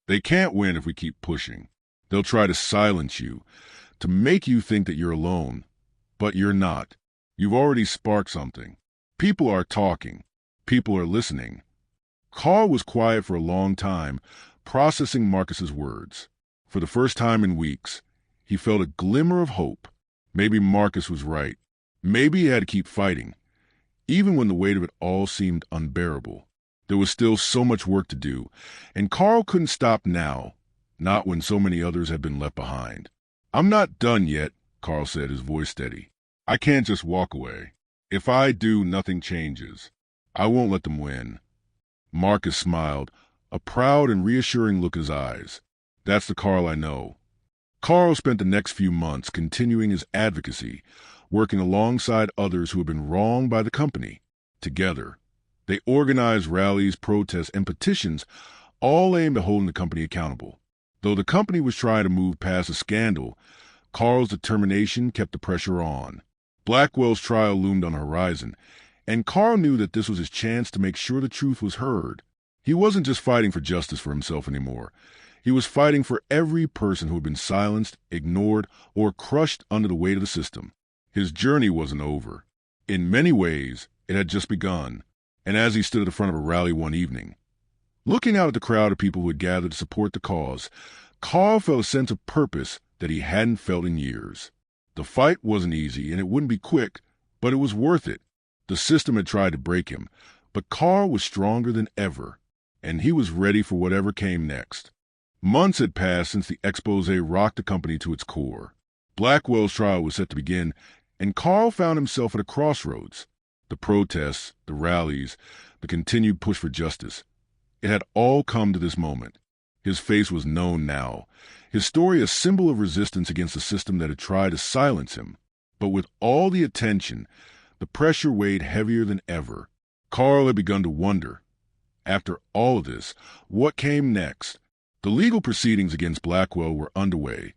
"They can't win if we keep pushing. They'll try to silence you, to make you think that you're alone. But you're not. You've already sparked something. People are talking. People are listening." Carl was quiet for a long time, processing Marcus's words. For the first time in weeks, he felt a glimmer of hope. Maybe Marcus was right. Maybe he had to keep fighting, even when the weight of it all seemed unbearable. There was still so much work to do, and Carl couldn't stop now. not when so many others had been left behind. "I'm not done yet," Carl said, his voice steady. "I can't just walk away. If I do, nothing changes. I won't let them win." Marcus smiled, a proud and reassuring look in his eyes. "That's the Carl I know." Carl spent the next few months continuing his advocacy, working alongside others who had been wronged by the company. Together, they organized rallies, protests, and petitions, all aimed at holding the company accountable. Though the company was trying to move past the scandal, Carl's determination kept the pressure on. Blackwell's trial loomed on the horizon, and Carl knew that this was his chance to make sure the truth was heard. He wasn't just fighting for justice for himself anymore. He was fighting for every person who had been silenced, ignored, or crushed under the weight of the system. His journey wasn't over. In many ways, it had just begun. And as he stood at the front of a rally one evening, looking out at the crowd of people who had gathered to support the cause, Carl felt a sense of purpose that he hadn't felt in years. The fight wasn't easy, and it wouldn't be quick, but it was worth it. The system had tried to break him, but Carl was stronger than ever, and he was ready for whatever came next. Months had passed since the expose rocked the company to its core. Blackwell's trial was set to begin, and Carl found himself at a crossroads. The protests, the rallies, the continued push for justice. It had all come to this moment. His face was known now, his story a symbol of resistance against the system that had tried to silence him. But with all the attention, the pressure weighed heavier than ever. Carl had begun to wonder, after all of this, what came next? The legal proceedings against Blackwell were underway,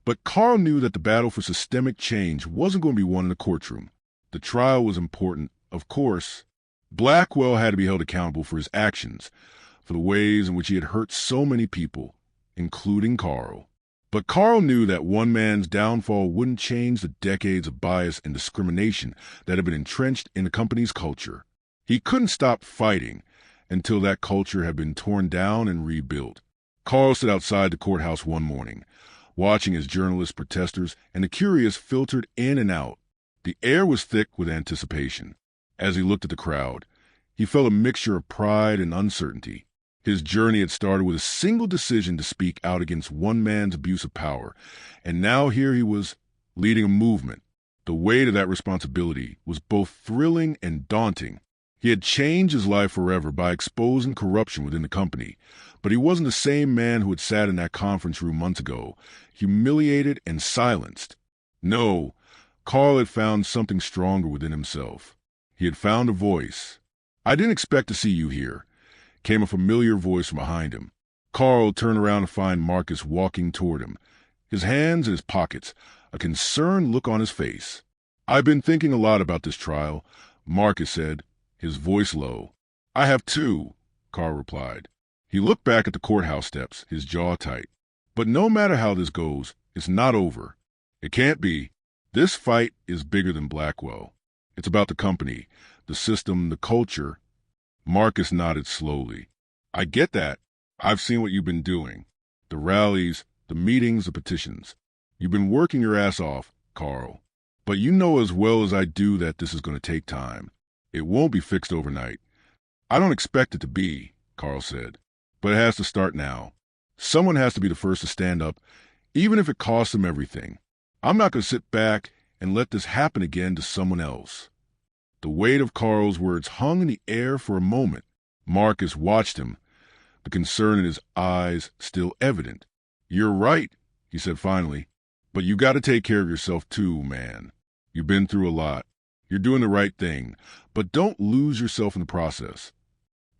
but Carl knew that the battle for systemic change wasn't going to be won in a courtroom. The trial was important, of course. Blackwell had to be held accountable for his actions, for the ways in which he had hurt so many people, including Carl. But Carl knew that one man's downfall wouldn't change the decades of bias and discrimination that had been entrenched in the company's culture. He couldn't stop fighting until that culture had been torn down and rebuilt. Carl stood outside the courthouse one morning, watching as journalists, protesters, and the curious filtered in and out. The air was thick with anticipation. As he looked at the crowd, he felt a mixture of pride and uncertainty. His journey had started with a single decision to speak out against one man's abuse of power, and now here he was, leading a movement. The weight of that responsibility was both thrilling and daunting. He had changed his life forever by exposing corruption within the company, but he wasn't the same man who had sat in that conference room months ago, humiliated and silenced. No, Carl had found something stronger within himself. He had found a voice. "I didn't expect to see you here," came a familiar voice from behind him. Carl turned around to find Marcus walking toward him, his hands in his pockets, a concerned look on his face. "I've been thinking a lot about this trial," Marcus said, his voice low. "I have too," Carl replied. He looked back at the courthouse steps, his jaw tight. "But no matter how this goes, it's not over. It can't be. This fight is bigger than Blackwell. It's about the company, the system, the culture." Marcus nodded slowly. "I get that. I've seen what you've been doing. The rallies, the meetings, the petitions. You've been working your ass off, Carl. But you know as well as I do that this is going to take time. It won't be fixed overnight." "I don't expect it to be," Carl said. "But it has to start now. Someone has to be the first to stand up, even if it costs them everything. I'm not going to sit back and let this happen again to someone else." The weight of Carl's words hung in the air for a moment. Marcus watched him, the concern in his eyes still evident. "You're right," he said finally. "But you got to take care of yourself too, man. You've been through a lot. You're doing the right thing, but don't lose yourself in the process."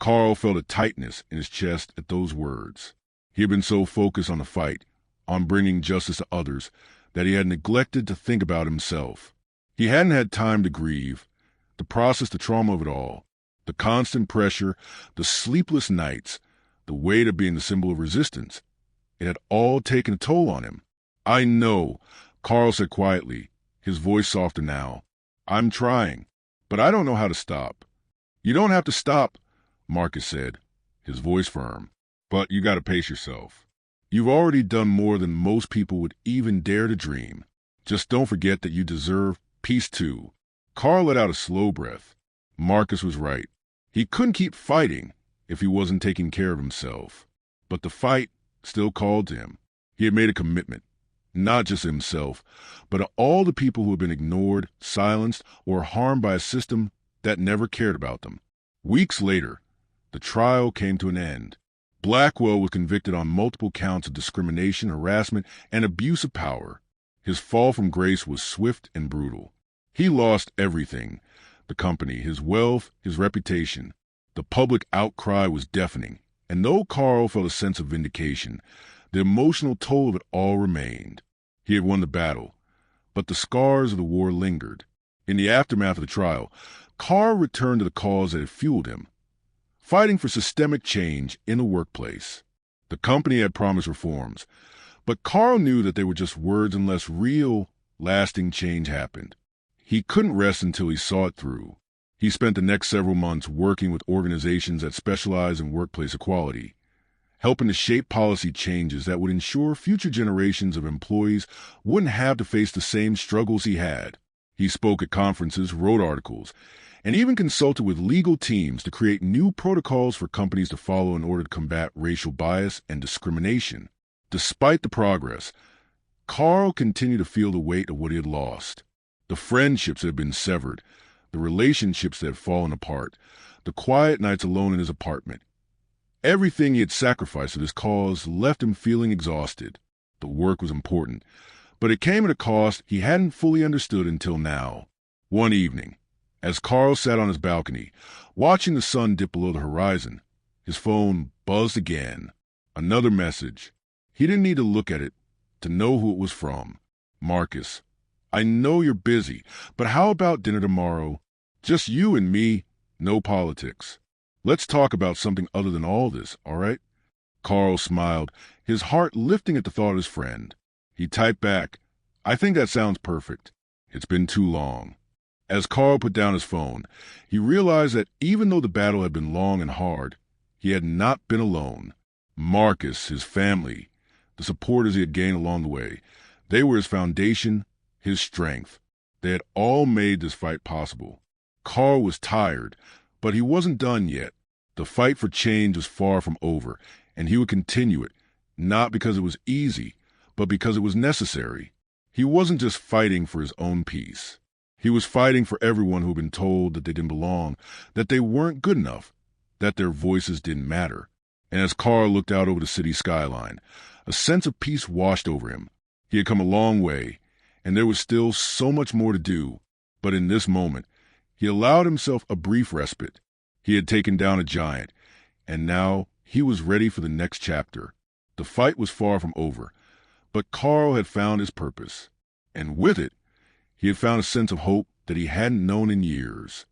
Carl felt a tightness in his chest at those words. He had been so focused on the fight, on bringing justice to others, that he had neglected to think about himself. He hadn't had time to grieve, to process the trauma of it all, the constant pressure, the sleepless nights, the weight of being the symbol of resistance. It had all taken a toll on him. "I know," Carl said quietly, his voice softer now. "I'm trying, but I don't know how to stop." "You don't have to stop," Marcus said, his voice firm. "But you got to pace yourself. You've already done more than most people would even dare to dream. Just don't forget that you deserve peace too." Carl let out a slow breath. Marcus was right. He couldn't keep fighting if he wasn't taking care of himself. But the fight, still called to him. He had made a commitment, not just to himself, but to all the people who had been ignored, silenced, or harmed by a system that never cared about them. Weeks later, the trial came to an end. Blackwell was convicted on multiple counts of discrimination, harassment, and abuse of power. His fall from grace was swift and brutal. He lost everything: the company, his wealth, his reputation. The public outcry was deafening, and though Carl felt a sense of vindication, the emotional toll of it all remained. He had won the battle, but the scars of the war lingered. In the aftermath of the trial, Carl returned to the cause that had fueled him: fighting for systemic change in the workplace. The company had promised reforms, but Carl knew that they were just words unless real, lasting change happened. He couldn't rest until he saw it through. He spent the next several months working with organizations that specialize in workplace equality, helping to shape policy changes that would ensure future generations of employees wouldn't have to face the same struggles he had. He spoke at conferences, wrote articles, and even consulted with legal teams to create new protocols for companies to follow in order to combat racial bias and discrimination. Despite the progress, Carl continued to feel the weight of what he had lost. The friendships that had been severed, the relationships that had fallen apart, the quiet nights alone in his apartment. Everything he had sacrificed for this cause left him feeling exhausted. The work was important, but it came at a cost he hadn't fully understood until now. One evening, as Carl sat on his balcony, watching the sun dip below the horizon, his phone buzzed again. Another message. He didn't need to look at it to know who it was from. Marcus, I know you're busy, but how about dinner tomorrow? Just you and me, no politics. Let's talk about something other than all this, all right? Carl smiled, his heart lifting at the thought of his friend. He typed back, I think that sounds perfect. It's been too long. As Carl put down his phone, he realized that even though the battle had been long and hard, he had not been alone. Marcus, his family, the supporters he had gained along the way, they were his foundation, his strength. They had all made this fight possible. Carl was tired, but he wasn't done yet. The fight for change was far from over, and he would continue it, not because it was easy, but because it was necessary. He wasn't just fighting for his own peace. He was fighting for everyone who had been told that they didn't belong, that they weren't good enough, that their voices didn't matter. And as Carl looked out over the city skyline, a sense of peace washed over him. He had come a long way, and there was still so much more to do. But in this moment, he allowed himself a brief respite. He had taken down a giant, and now he was ready for the next chapter. The fight was far from over, but Carl had found his purpose. And with it, he had found a sense of hope that he hadn't known in years.